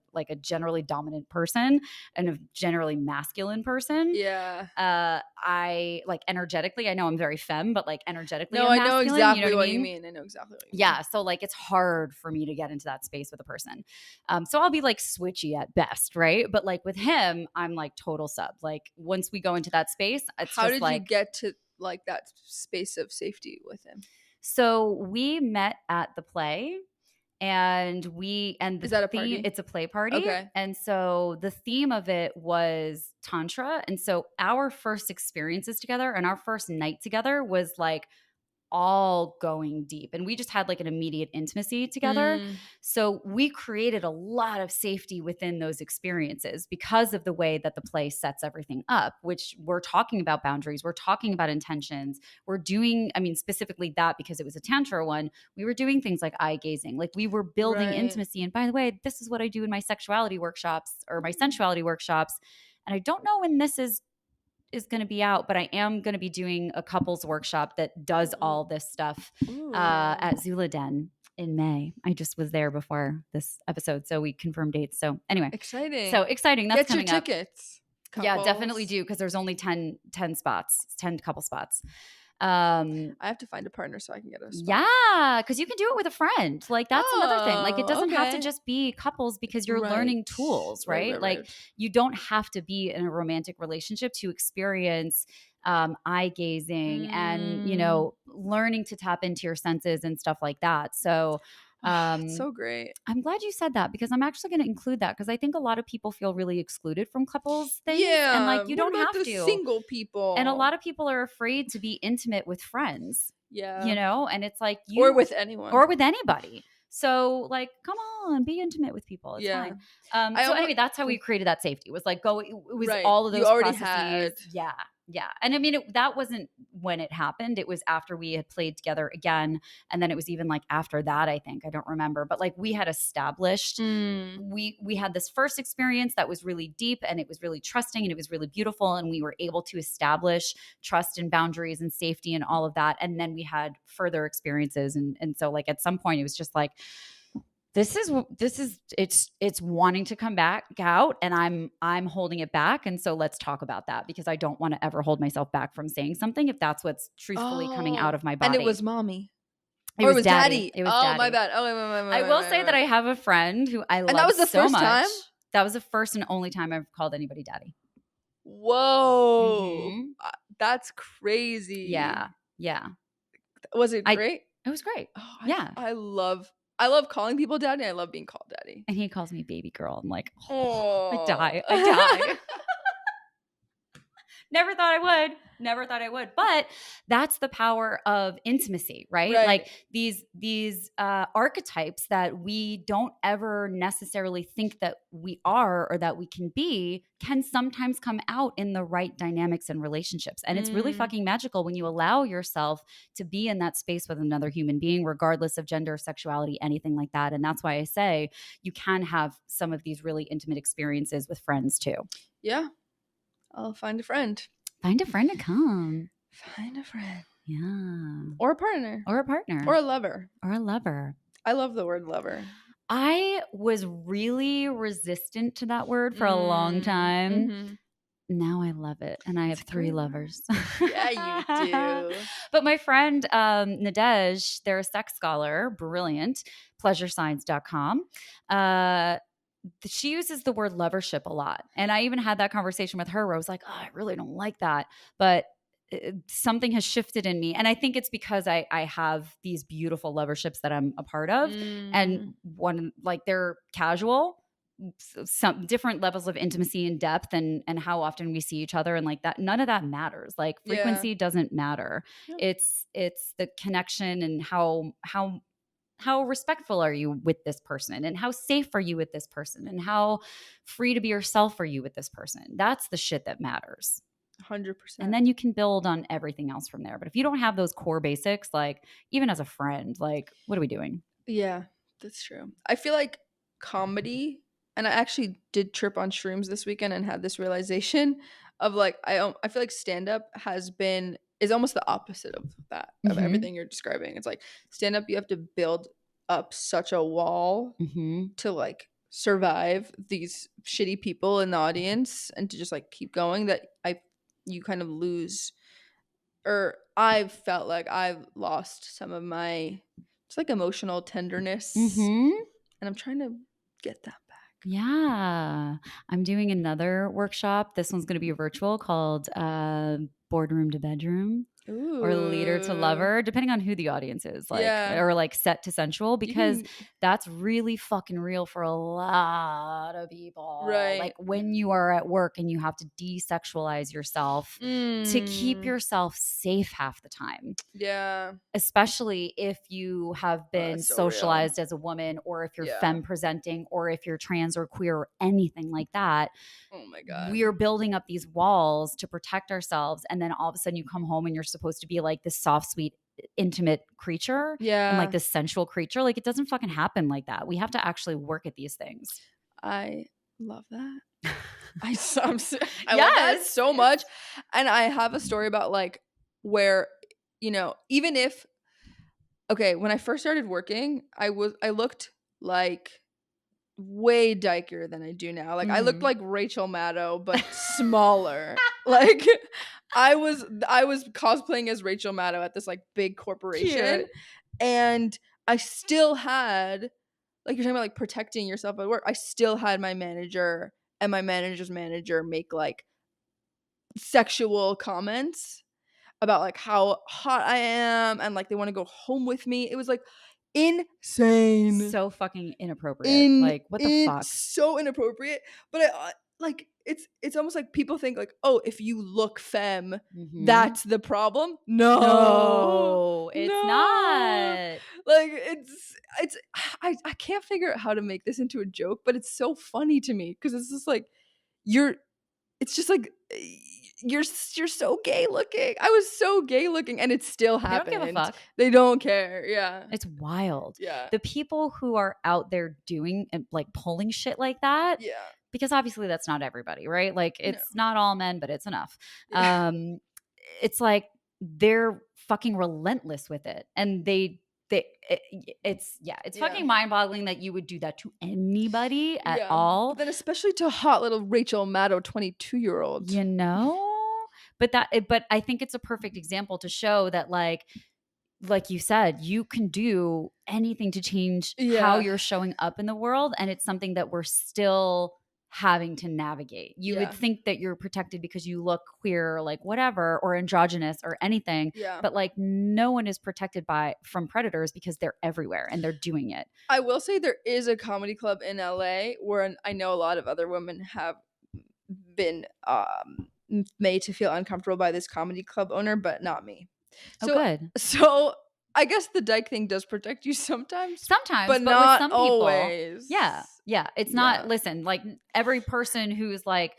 Speaker 1: generally dominant person and a generally masculine person.
Speaker 2: Yeah.
Speaker 1: I like energetically, I know I'm very femme, but like energetically,
Speaker 2: no,
Speaker 1: I'm
Speaker 2: I know
Speaker 1: masculine,
Speaker 2: exactly what you mean. I know exactly what you mean.
Speaker 1: Yeah. So like it's hard for me to get into that space with a person. So I'll be like switchy at best, right? But like with him, I'm like total sub. Like once we go into that space, it's
Speaker 2: how
Speaker 1: just
Speaker 2: did
Speaker 1: like,
Speaker 2: you get to like that space of safety with him?
Speaker 1: So we met at the play. And
Speaker 2: is that a party?
Speaker 1: It's a play party.
Speaker 2: Okay.
Speaker 1: And so the theme of it was Tantra. And so our first experiences together and our first night together was like all going deep, and we just had like an immediate intimacy together. So we created a lot of safety within those experiences because of the way that the play sets everything up, which we're talking about boundaries, we're talking about intentions, we're doing, I mean, specifically that because it was a tantra one, we were doing things like eye gazing, like we were building intimacy. And by the way, this is what I do in my sexuality workshops or my sensuality workshops. And I don't know when this is going to be out, but I am going to be doing a couples workshop that does all this stuff at Zula Den. in May. I just was there before this episode, so we confirmed dates. So anyway,
Speaker 2: Exciting.
Speaker 1: so exciting. That's
Speaker 2: Get your
Speaker 1: coming up.
Speaker 2: tickets.
Speaker 1: Yeah, definitely
Speaker 2: Couples.
Speaker 1: do, because there's only 10 spots, 10 couple spots.
Speaker 2: I have to find a partner so I can get a spot.
Speaker 1: Yeah, because you can do it with a friend. Like, that's another thing. Like, it doesn't have to
Speaker 2: okay.
Speaker 1: just be couples, because you're
Speaker 2: Right.
Speaker 1: learning tools, right? Like, you don't have to be in a romantic relationship to experience eye gazing and, you know, learning to tap into your senses and stuff like that. So,
Speaker 2: it's so great.
Speaker 1: I'm glad you said that, because I'm actually going to include that, because I think a lot of people feel really excluded from couples things.
Speaker 2: Yeah.
Speaker 1: And like, you
Speaker 2: what
Speaker 1: don't
Speaker 2: about
Speaker 1: have
Speaker 2: the
Speaker 1: to.
Speaker 2: single people.
Speaker 1: And a lot of people are afraid to be intimate with friends.
Speaker 2: Yeah.
Speaker 1: You know, and it's like
Speaker 2: or with anyone.
Speaker 1: or with anybody. So like, come on, be intimate with people. It's fine. So anyway, that's how we created that safety. It was like, it was all of those
Speaker 2: you already
Speaker 1: processes.
Speaker 2: had.
Speaker 1: Yeah. And I mean, that wasn't when it happened. It was after we had played together again. And then it was even like after that, I think. I don't remember. But like, we had established, we had this first experience that was really deep, and it was really trusting, and it was really beautiful. And we were able to establish trust and boundaries and safety and all of that. And then we had further experiences. And so like, at some point it was just like, this is it's wanting to come back out, and I'm holding it back. And so let's talk about that, because I don't want to ever hold myself back from saying something if that's what's truthfully coming out of my body.
Speaker 2: And it was mommy.
Speaker 1: It was daddy. It was daddy.
Speaker 2: My bad.
Speaker 1: I will say that I have a friend who I love so much.
Speaker 2: And that was the first time?
Speaker 1: That was the first and only time I've called anybody daddy.
Speaker 2: Whoa. That's crazy.
Speaker 1: Yeah.
Speaker 2: Was it great?
Speaker 1: It was great.
Speaker 2: Oh,
Speaker 1: yeah.
Speaker 2: I love calling people daddy. I love being called daddy.
Speaker 1: And he calls me baby girl. I'm like,
Speaker 2: oh,
Speaker 1: I die. Never thought I would. But that's the power of intimacy, right? Like these archetypes that we don't ever necessarily think that we are or that we can be can sometimes come out in the right dynamics and relationships. And it's really fucking magical when you allow yourself to be in that space with another human being, regardless of gender, sexuality, anything like that. And that's why I say you can have some of these really intimate experiences with friends too.
Speaker 2: Yeah. I'll find a friend.
Speaker 1: Find a friend to come.
Speaker 2: Find a friend.
Speaker 1: Yeah.
Speaker 2: Or a partner.
Speaker 1: Or a partner.
Speaker 2: Or a lover.
Speaker 1: Or a lover.
Speaker 2: I love the word lover.
Speaker 1: I was really resistant to that word for a long time. Now I love it. And I have 3 lovers.
Speaker 2: Yeah, you do.
Speaker 1: But my friend Nadej, they're a sex scholar, brilliant, pleasurescience.com. She uses the word lovership a lot. And I even had that conversation with her where I was like, oh, I really don't like that. But something has shifted in me. And I think it's because I have these beautiful loverships that I'm a part of. And one, like, they're casual, some different levels of intimacy and depth and how often we see each other and like that. None of that matters. Like frequency doesn't matter. Yeah. It's the connection and how respectful are you with this person, and how safe are you with this person, and how free to be yourself are you with this person. That's the shit that matters.
Speaker 2: 100%.
Speaker 1: And then you can build on everything else from there. But if you don't have those core basics, like even as a friend, like what are we doing?
Speaker 2: Yeah, that's true. I feel like comedy, and I actually did trip on shrooms this weekend and had this realization of like, I feel like stand-up is almost the opposite of that, of everything you're describing. It's like stand-up, you have to build up such a wall to like survive these shitty people in the audience and to just like keep going, that you kind of lose, or I've felt like I've lost some of my just like emotional tenderness, and I'm trying to get that back.
Speaker 1: Yeah. I'm doing another workshop. This one's going to be virtual, called Boardroom to Bedroom.
Speaker 2: Ooh.
Speaker 1: Or leader to lover, depending on who the audience is, like, or like set to sensual, because that's really fucking real for a lot of people.
Speaker 2: Right.
Speaker 1: Like when you are at work and you have to desexualize yourself to keep yourself safe half the time.
Speaker 2: Yeah.
Speaker 1: Especially if you have been socialized as a woman, or if you're femme presenting, or if you're trans or queer or anything like that.
Speaker 2: Oh my God.
Speaker 1: We are building up these walls to protect ourselves. And then all of a sudden you come home and you're supposed to be like this soft, sweet, intimate creature.
Speaker 2: Yeah.
Speaker 1: And like this sensual creature. Like it doesn't fucking happen like that. We have to actually work at these things.
Speaker 2: I love that. I love that so much. And I have a story about like where, you know, even if Okay, when I first started working, I looked like way dykier than I do now. Like I looked
Speaker 1: Mhm.
Speaker 2: like Rachel Maddow, but smaller. Like I was cosplaying as Rachel Maddow at this like big corporation,
Speaker 1: Cute.
Speaker 2: and I still had, like you're talking about like protecting yourself at work. I still had my manager and my manager's manager make like sexual comments about like how hot I am and like they want to go home with me. It was like insane.
Speaker 1: So fucking inappropriate. Like, what the
Speaker 2: In
Speaker 1: fuck?
Speaker 2: so inappropriate, but like it's almost like people think like, "Oh, if you look femme,
Speaker 1: Mhm.
Speaker 2: that's the problem." No.
Speaker 1: No, it's
Speaker 2: No.
Speaker 1: not.
Speaker 2: Like it's I can't figure out how to make this into a joke, but it's so funny to me because it's just like you're it's just like you're so gay looking. I was so gay looking and it still
Speaker 1: They don't give a
Speaker 2: happened.
Speaker 1: fuck.
Speaker 2: They don't care. Yeah.
Speaker 1: It's wild.
Speaker 2: Yeah.
Speaker 1: The people who are out there doing and like pulling shit like that,
Speaker 2: Yeah.
Speaker 1: because obviously that's not everybody, right? Like
Speaker 2: No.
Speaker 1: it's not all men, but it's enough.
Speaker 2: Yeah.
Speaker 1: Um it's like they're fucking relentless with it. And it's yeah, it's
Speaker 2: Yeah.
Speaker 1: fucking mind-boggling that you would do that to anybody at
Speaker 2: Yeah.
Speaker 1: all.
Speaker 2: But then especially to hot little Rachel Maddow 22-year-old.
Speaker 1: You know? But I think it's a perfect example to show that like you said, you can do anything to change how
Speaker 2: Yeah.
Speaker 1: you're showing up in the world. And it's something that we're still having to navigate. You would
Speaker 2: Yeah.
Speaker 1: think that you're protected because you look queer or like whatever, or androgynous or anything.
Speaker 2: Yeah.
Speaker 1: But like no one is protected from predators because they're everywhere and they're doing it.
Speaker 2: I will say there is a comedy club in LA where I know a lot of other women have been made to feel uncomfortable by this comedy club owner, but not me.
Speaker 1: Oh,
Speaker 2: So
Speaker 1: good.
Speaker 2: so I guess the dyke thing does protect you sometimes,
Speaker 1: Sometimes,
Speaker 2: but
Speaker 1: but with
Speaker 2: not
Speaker 1: some people,
Speaker 2: always.
Speaker 1: yeah. Yeah. It's not,
Speaker 2: Yeah.
Speaker 1: listen, like every person who's like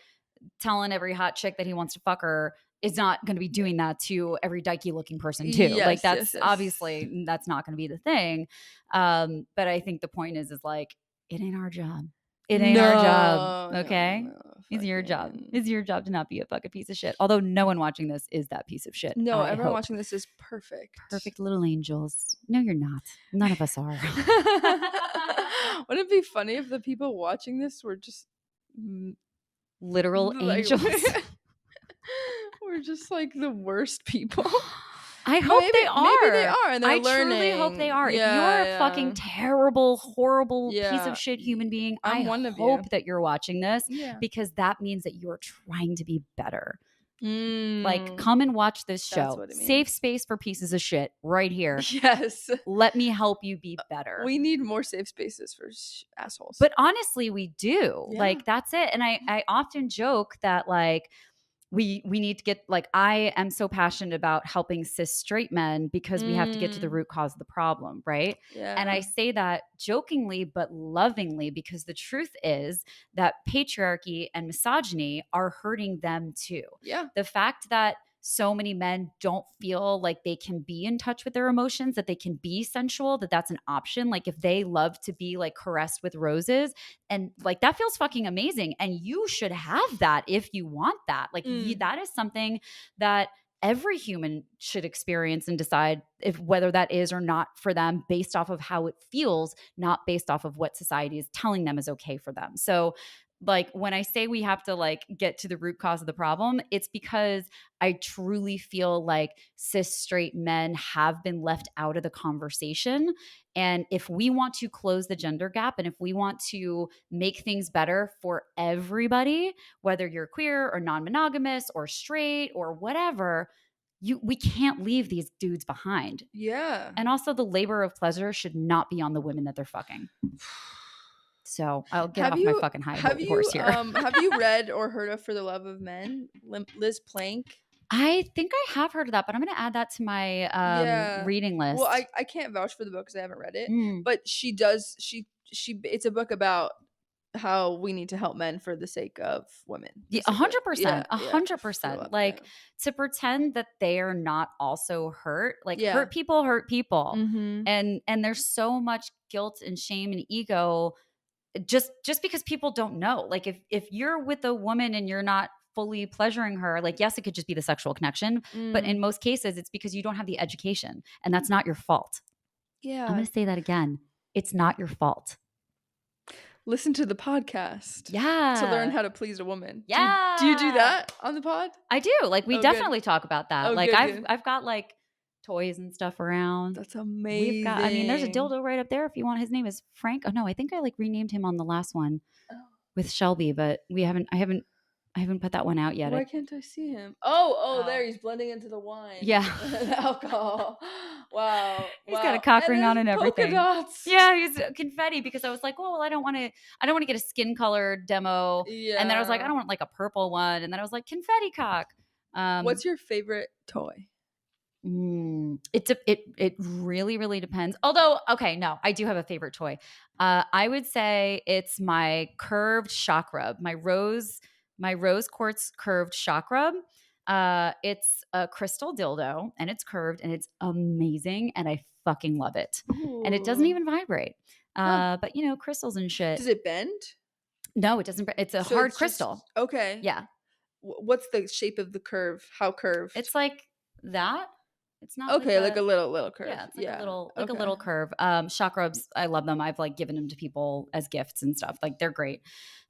Speaker 1: telling every hot chick that he wants to fuck her is not going to be doing that to every dykey looking person too. Like
Speaker 2: Yes, yes,
Speaker 1: that's
Speaker 2: yes.
Speaker 1: obviously that's not going to be the thing. But I think the point is like it ain't our job. It ain't our job.
Speaker 2: No, no, no,
Speaker 1: Okay.
Speaker 2: no.
Speaker 1: It's your job.
Speaker 2: Fucking
Speaker 1: It's your job to not be a fucking piece of shit. Although no one watching this is that piece of shit.
Speaker 2: no,
Speaker 1: I
Speaker 2: everyone
Speaker 1: hope.
Speaker 2: watching this is perfect.
Speaker 1: Perfect little angels. No, you're not. None of us are.
Speaker 2: Wouldn't it be funny if the people watching this were just
Speaker 1: Literal
Speaker 2: like
Speaker 1: angels.
Speaker 2: we're just like the worst people?
Speaker 1: I
Speaker 2: But
Speaker 1: hope they
Speaker 2: maybe they
Speaker 1: are.
Speaker 2: are and they're
Speaker 1: I
Speaker 2: learning.
Speaker 1: truly hope they are. If you're a
Speaker 2: Yeah,
Speaker 1: fucking terrible, horrible
Speaker 2: yeah.
Speaker 1: piece of
Speaker 2: Yeah.
Speaker 1: shit human being, I
Speaker 2: I'm one of you.
Speaker 1: hope that you're watching this
Speaker 2: Yeah.
Speaker 1: because that means that you're trying to be better. Like,
Speaker 2: Mm,
Speaker 1: come and watch this
Speaker 2: that's
Speaker 1: show.
Speaker 2: what it
Speaker 1: Safe
Speaker 2: means.
Speaker 1: space for pieces of shit right here.
Speaker 2: Yes.
Speaker 1: Let me help you be better.
Speaker 2: We need more safe spaces for assholes.
Speaker 1: But honestly, we do.
Speaker 2: Yeah.
Speaker 1: Like, that's it. And I often joke that, like, we need to get like I am so passionate about helping cis straight men because we have to get to the
Speaker 2: Mm,
Speaker 1: root cause of the problem, right? And I
Speaker 2: yeah.
Speaker 1: say that jokingly but lovingly because the truth is that patriarchy and misogyny are hurting them too.
Speaker 2: Yeah.
Speaker 1: The fact that so many men don't feel like they can be in touch with their emotions, that they can be sensual, that that's an option. Like if they love to be like caressed with roses, and like that feels fucking amazing. And you should have that if you want that. Like
Speaker 2: Mm.
Speaker 1: that is something that every human should experience and decide if whether that is or not for them based off of how it feels, not based off of what society is telling them is okay for them. So like when I say we have to like get to the root cause of the problem, it's because I truly feel like cis straight men have been left out of the conversation. And if we want to close the gender gap and if we want to make things better for everybody, whether you're queer or non-monogamous or straight or whatever, we can't leave these dudes behind.
Speaker 2: Yeah.
Speaker 1: And also the labor of pleasure should not be on the women that they're fucking. So I'll get off my fucking high horse here.
Speaker 2: Have you read or heard of For the Love of Men? Liz Plank?
Speaker 1: I think I have heard of that, but I'm going to add that to my
Speaker 2: Yeah.
Speaker 1: reading list.
Speaker 2: Well, I can't vouch for the book because I haven't read it,
Speaker 1: Mm.
Speaker 2: but she does. She it's a book about how we need to help men for the sake of women.
Speaker 1: Yeah,
Speaker 2: basically.
Speaker 1: 100%,
Speaker 2: Yeah, yeah, for the
Speaker 1: 100%.
Speaker 2: love of
Speaker 1: Like
Speaker 2: men.
Speaker 1: to pretend that they are not also hurt, like
Speaker 2: Yeah.
Speaker 1: hurt people hurt people.
Speaker 2: Mhm.
Speaker 1: And there's so much guilt and shame and ego just because people don't know. Like if you're with a woman and you're not fully pleasuring her, like yes, it could just be the sexual connection, but in
Speaker 2: Mm.
Speaker 1: most cases it's because you don't have the education and that's not your fault.
Speaker 2: Yeah.
Speaker 1: I'm going to say that again. It's not your fault.
Speaker 2: Listen to the podcast.
Speaker 1: Yeah.
Speaker 2: To learn how to please a woman.
Speaker 1: Yeah.
Speaker 2: Do you do that on the pod?
Speaker 1: I do. Like we
Speaker 2: Oh,
Speaker 1: definitely talk about that.
Speaker 2: Oh,
Speaker 1: like
Speaker 2: good.
Speaker 1: I've got like toys and stuff around.
Speaker 2: That's amazing.
Speaker 1: We've got, I mean, there's a dildo right up there if you want. His name is Frank. Oh no, I think I like renamed him on the last one with Shelby, but I haven't put that one out yet.
Speaker 2: Why can't I see him? Oh, there he's blending into the wine.
Speaker 1: Yeah.
Speaker 2: The alcohol. Wow.
Speaker 1: He's got a cock ring on and everything.
Speaker 2: Polka dots.
Speaker 1: Yeah, he's confetti because I was like, well, I don't want to get a skin colored demo.
Speaker 2: Yeah.
Speaker 1: And then I was like, I don't want like a purple one. And then I was like, confetti cock.
Speaker 2: What's your favorite toy?
Speaker 1: It really, really depends. Although, okay, no, I do have a favorite toy. I would say it's my curved shock rub, my rose quartz curved shock rub. It's a crystal dildo and it's curved and it's amazing and I fucking love it.
Speaker 2: Ooh.
Speaker 1: And it doesn't even vibrate. But crystals and shit.
Speaker 2: Does it bend?
Speaker 1: No, it doesn't. It's a hard crystal.
Speaker 2: Okay.
Speaker 1: Yeah.
Speaker 2: What's the shape of the curve? How curved?
Speaker 1: It's like that. It's not
Speaker 2: okay, like a little curve.
Speaker 1: Yeah, it's like a little curve. Shock rubs, I love them. I've like given them to people as gifts and stuff. Like they're great.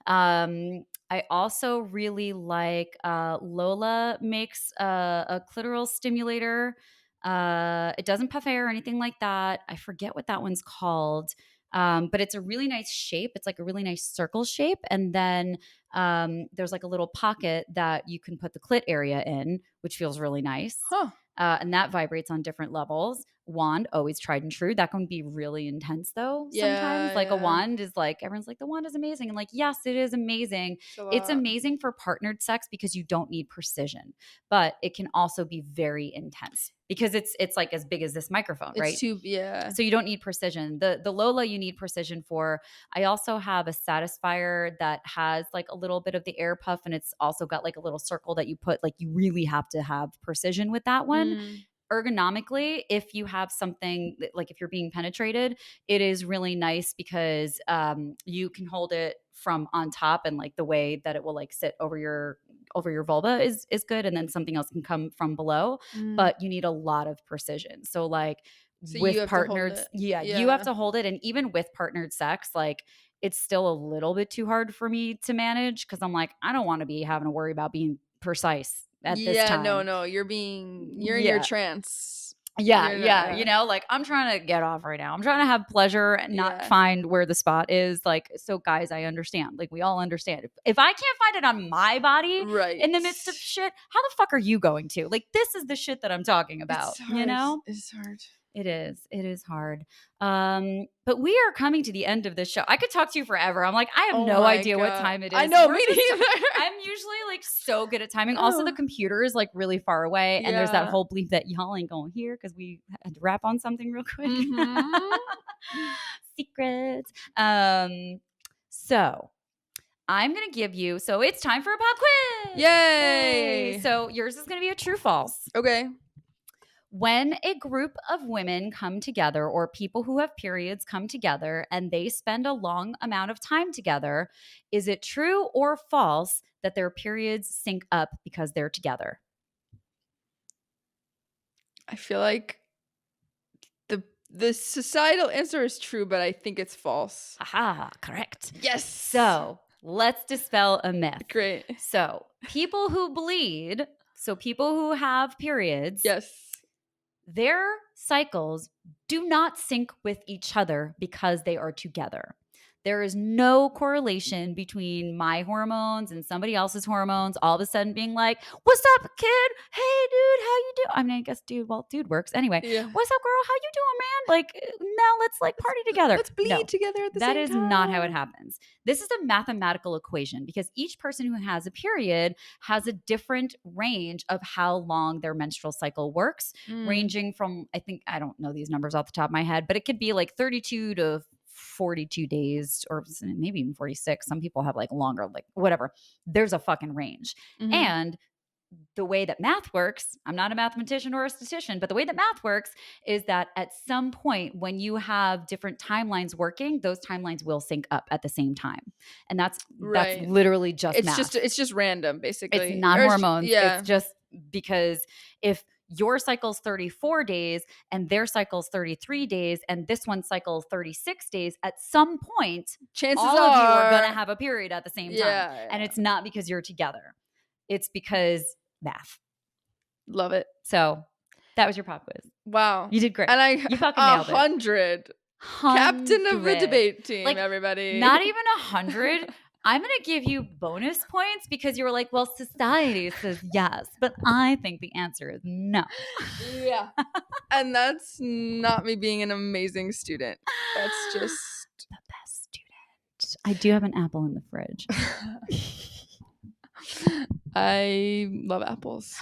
Speaker 1: I also really like Lola makes a clitoral stimulator. It doesn't puff air or anything like that. I forget what that one's called. But it's a really nice shape. It's like a really nice circle shape. And then there's like a little pocket that you can put the clit area in, which feels really nice.
Speaker 2: Huh.
Speaker 1: And that vibrates on different levels. Wand, always tried and true. That can be really intense though. Sometimes like a wand is like, everyone's like, the wand is amazing. And like, yes, it is amazing. It's amazing for partnered sex because you don't need precision, but it can also be very intense because it's like as big as this microphone, right? So you don't need precision. The Lola you need precision for. I also have a satisfier that has like a little bit of the air puff and it's also got like a little circle that you put, like you really have to have precision with that one. Ergonomically, if you have something like if you're being penetrated, it is really nice because you can hold it from on top and like the way that it will like sit over your vulva is good, and then something else can come from below, but you need a lot of precision. So like with partners, you have to hold it, and even with partnered sex, like it's still a little bit too hard for me to manage because I'm like, I don't want to be having to worry about being precise at this time.
Speaker 2: No, you're in your trance.
Speaker 1: Like I'm trying to get off right now. I'm trying to have pleasure and not find where the spot is. Like, so guys, I understand. Like we all understand. If I can't find it on my body in the midst of shit, how the fuck are you going to? Like, this is the shit that I'm talking about.
Speaker 2: It's hard. It's hard.
Speaker 1: It is hard. But we are coming to the end of this show. I could talk to you forever. I'm like, I have no idea what time it is.
Speaker 2: I know, me neither.
Speaker 1: I'm usually like so good at timing. Also, the computer is like really far away. And there's that whole bleep that y'all ain't going here because we had to wrap on something real quick. Secrets. So I'm going to give you, so it's time for a pop quiz.
Speaker 2: Yay.
Speaker 1: So yours is going to be a true false.
Speaker 2: Okay.
Speaker 1: When a group of women come together or people who have periods come together and they spend a long amount of time together, is it true or false that their periods sync up because they're together?
Speaker 2: I feel like the societal answer is true, but I think it's false.
Speaker 1: Aha, correct.
Speaker 2: Yes.
Speaker 1: So let's dispel a myth.
Speaker 2: Great.
Speaker 1: So people who bleed, so people who have periods.
Speaker 2: Yes.
Speaker 1: Their cycles do not sync with each other because they are together. There is no correlation between my hormones and somebody else's hormones all of a sudden being like, what's up, kid? Hey, dude, how you doing? I mean, I guess dude works. Anyway, what's up, girl? How you doing, man? Like, now let's like party together.
Speaker 2: Let's bleed together at the same time.
Speaker 1: That is not how it happens. This is a mathematical equation because each person who has a period has a different range of how long their menstrual cycle works, ranging from, I don't know these numbers off the top of my head, but it could be like 32 to 42 days or maybe even 46. Some people have like longer, like whatever. There's a fucking range. And the way that math works, I'm not a mathematician or a statistician, but the way that math works is that at some point when you have different timelines working, those timelines will sync up at the same time. And that's literally just math.
Speaker 2: It's just random, basically.
Speaker 1: It's not hormones. It's just because if your cycle's 34 days and their cycle's 33 days and this one cycles 36 days, at some point,
Speaker 2: Chances
Speaker 1: all of you are going to have a period at the same time.
Speaker 2: Yeah.
Speaker 1: And it's not because you're together. It's because math.
Speaker 2: Love it.
Speaker 1: So that was your pop quiz.
Speaker 2: Wow.
Speaker 1: You did great.
Speaker 2: And
Speaker 1: you fucking nailed
Speaker 2: 100. Captain of the debate team, like, everybody.
Speaker 1: Not even 100. I'm going to give you bonus points because you were like, well, society says yes, but I think the answer is no.
Speaker 2: Yeah. And that's not me being an amazing student. That's just
Speaker 1: the best student. I do have an apple in the fridge.
Speaker 2: I love apples.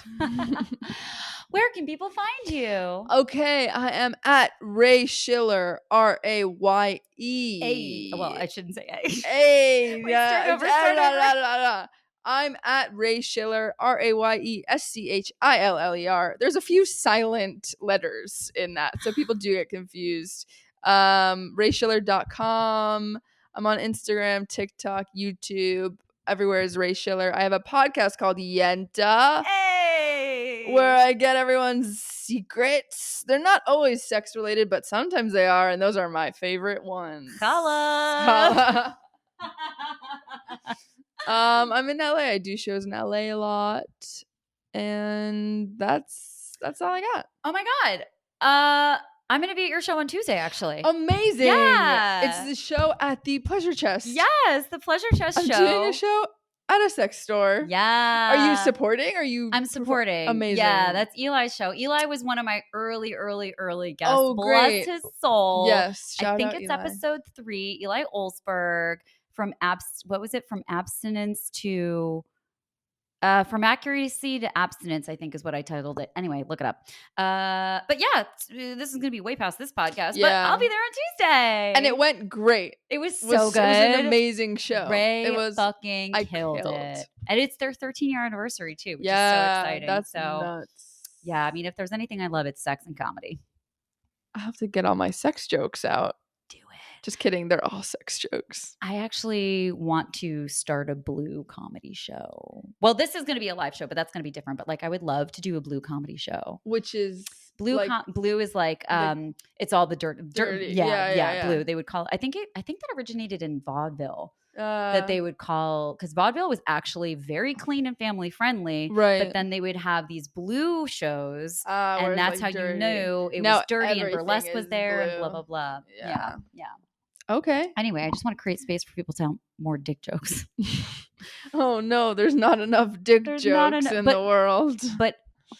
Speaker 1: Where can people find you?
Speaker 2: Okay, I am at Raye Schiller, Raye.
Speaker 1: Well, I shouldn't say A.
Speaker 2: A.
Speaker 1: Wait, start over.
Speaker 2: I'm at Raye Schiller, RayeSchiller. There's a few silent letters in that, so people do get confused. RayeSchiller.com. I'm on Instagram, TikTok, YouTube. Everywhere is Raye Schiller. I have a podcast called Yenta.
Speaker 1: Hey!
Speaker 2: Where I get everyone's secrets. They're not always sex related, but sometimes they are, and those are my favorite ones.
Speaker 1: Holla!
Speaker 2: I'm in LA. I do shows in LA a lot. And that's all I got.
Speaker 1: Oh my God. I'm going to be at your show on Tuesday, actually.
Speaker 2: Amazing.
Speaker 1: Yeah.
Speaker 2: It's the show at the Pleasure Chest.
Speaker 1: Yes, the Pleasure Chest
Speaker 2: I'm
Speaker 1: show.
Speaker 2: doing a show at a sex store.
Speaker 1: Yeah.
Speaker 2: Are you supporting? I'm
Speaker 1: supporting.
Speaker 2: Amazing.
Speaker 1: Yeah, that's Eli's show. Eli was one of my early guests.
Speaker 2: Oh, great.
Speaker 1: Bless his soul.
Speaker 2: Yes.
Speaker 1: I think it's
Speaker 2: Eli.
Speaker 1: episode 3. Eli Olsberg from abstinence to from accuracy to abstinence, I think is what I titled it. Anyway, look it up. But yeah, this is going to be way past this podcast, but I'll be there on Tuesday.
Speaker 2: And it went great.
Speaker 1: It was so good.
Speaker 2: It was an amazing show.
Speaker 1: Raye
Speaker 2: it was
Speaker 1: fucking killed it. And it's their 13-year anniversary too, which is so exciting.
Speaker 2: That's nuts.
Speaker 1: Yeah, I mean, if there's anything I love, it's sex and comedy.
Speaker 2: I have to get all my sex jokes out.
Speaker 1: Do it.
Speaker 2: Just kidding. They're all sex jokes.
Speaker 1: I actually want to start a blue comedy show. Well, this is going to be a live show, but that's going to be different. But like, I would love to do a blue comedy show.
Speaker 2: Which is
Speaker 1: blue. Blue is like it's all the dirty. Yeah, blue. They would call it. I think that originated in vaudeville. That they would call, because vaudeville was actually very clean and family friendly,
Speaker 2: right?
Speaker 1: But then they would have these blue shows, and that's how dirty. You knew it was dirty, and burlesque was there, blue. And blah blah blah. Yeah.
Speaker 2: Okay.
Speaker 1: Anyway, I just want to create space for people to tell more dick jokes.
Speaker 2: Oh no, there's not enough dick jokes in the world.
Speaker 1: But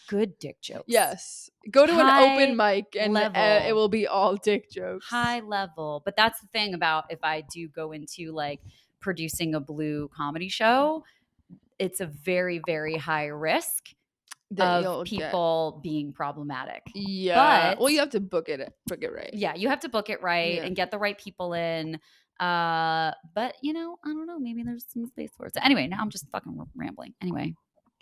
Speaker 1: good dick jokes.
Speaker 2: Yes. Go to an open mic and it will be all dick jokes.
Speaker 1: High level. But that's the thing about if I do go into like producing a blue comedy show, it's a very, very high risk of people being problematic.
Speaker 2: Yeah. Well, you have to book it right.
Speaker 1: Yeah, you have to book it right and get the right people in. But I don't know. Maybe there's some space for it. So anyway, now I'm just fucking rambling. Anyway.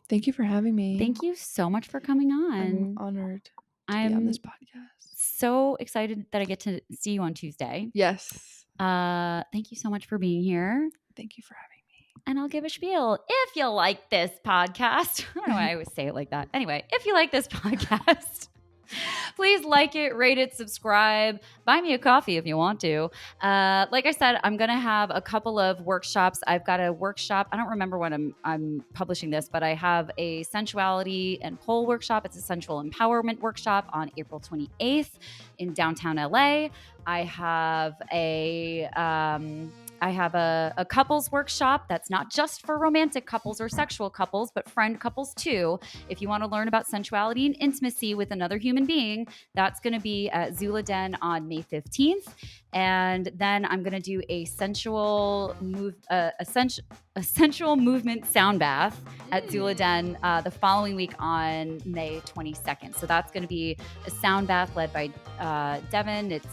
Speaker 2: Thank you for having me.
Speaker 1: Thank you so much for coming on.
Speaker 2: I'm honored to be on this podcast.
Speaker 1: So excited that I get to see you on Tuesday.
Speaker 2: Yes.
Speaker 1: Thank you so much for being here.
Speaker 2: Thank you for having me.
Speaker 1: And I'll give a spiel. If you like this podcast, I don't know why I always say it like that. Anyway, if you like this podcast, please like it, rate it, subscribe, buy me a coffee if you want to. Like I said, I'm going to have a couple of workshops. I've got a workshop. I don't remember when I'm publishing this, but I have a sensuality and pole workshop. It's a sensual empowerment workshop on April 28th in downtown LA. I have a couples workshop that's not just for romantic couples or sexual couples, but friend couples too. If you want to learn about sensuality and intimacy with another human being, that's going to be at Zula Den on May 15th. And then I'm going to do a sensual movement sound bath at Zula Den the following week on May 22nd. So that's going to be a sound bath led by Devin. It's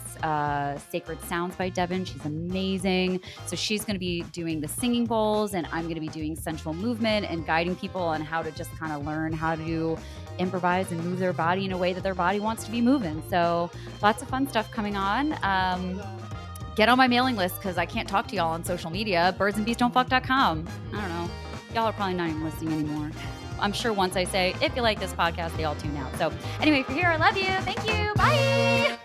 Speaker 1: Sacred Sounds by Devin. She's amazing. So she's going to be doing the singing bowls, and I'm going to be doing sensual movement and guiding people on how to just kind of learn how to improvise and move their body in a way that their body wants to be moving. So lots of fun stuff coming on. Get on my mailing list because I can't talk to y'all on social media. birdsandbeesdon'tfuck.com. I don't know. Y'all are probably not even listening anymore. I'm sure once I say, if you like this podcast, they all tune out. So anyway, if you're here, I love you. Thank you. Bye.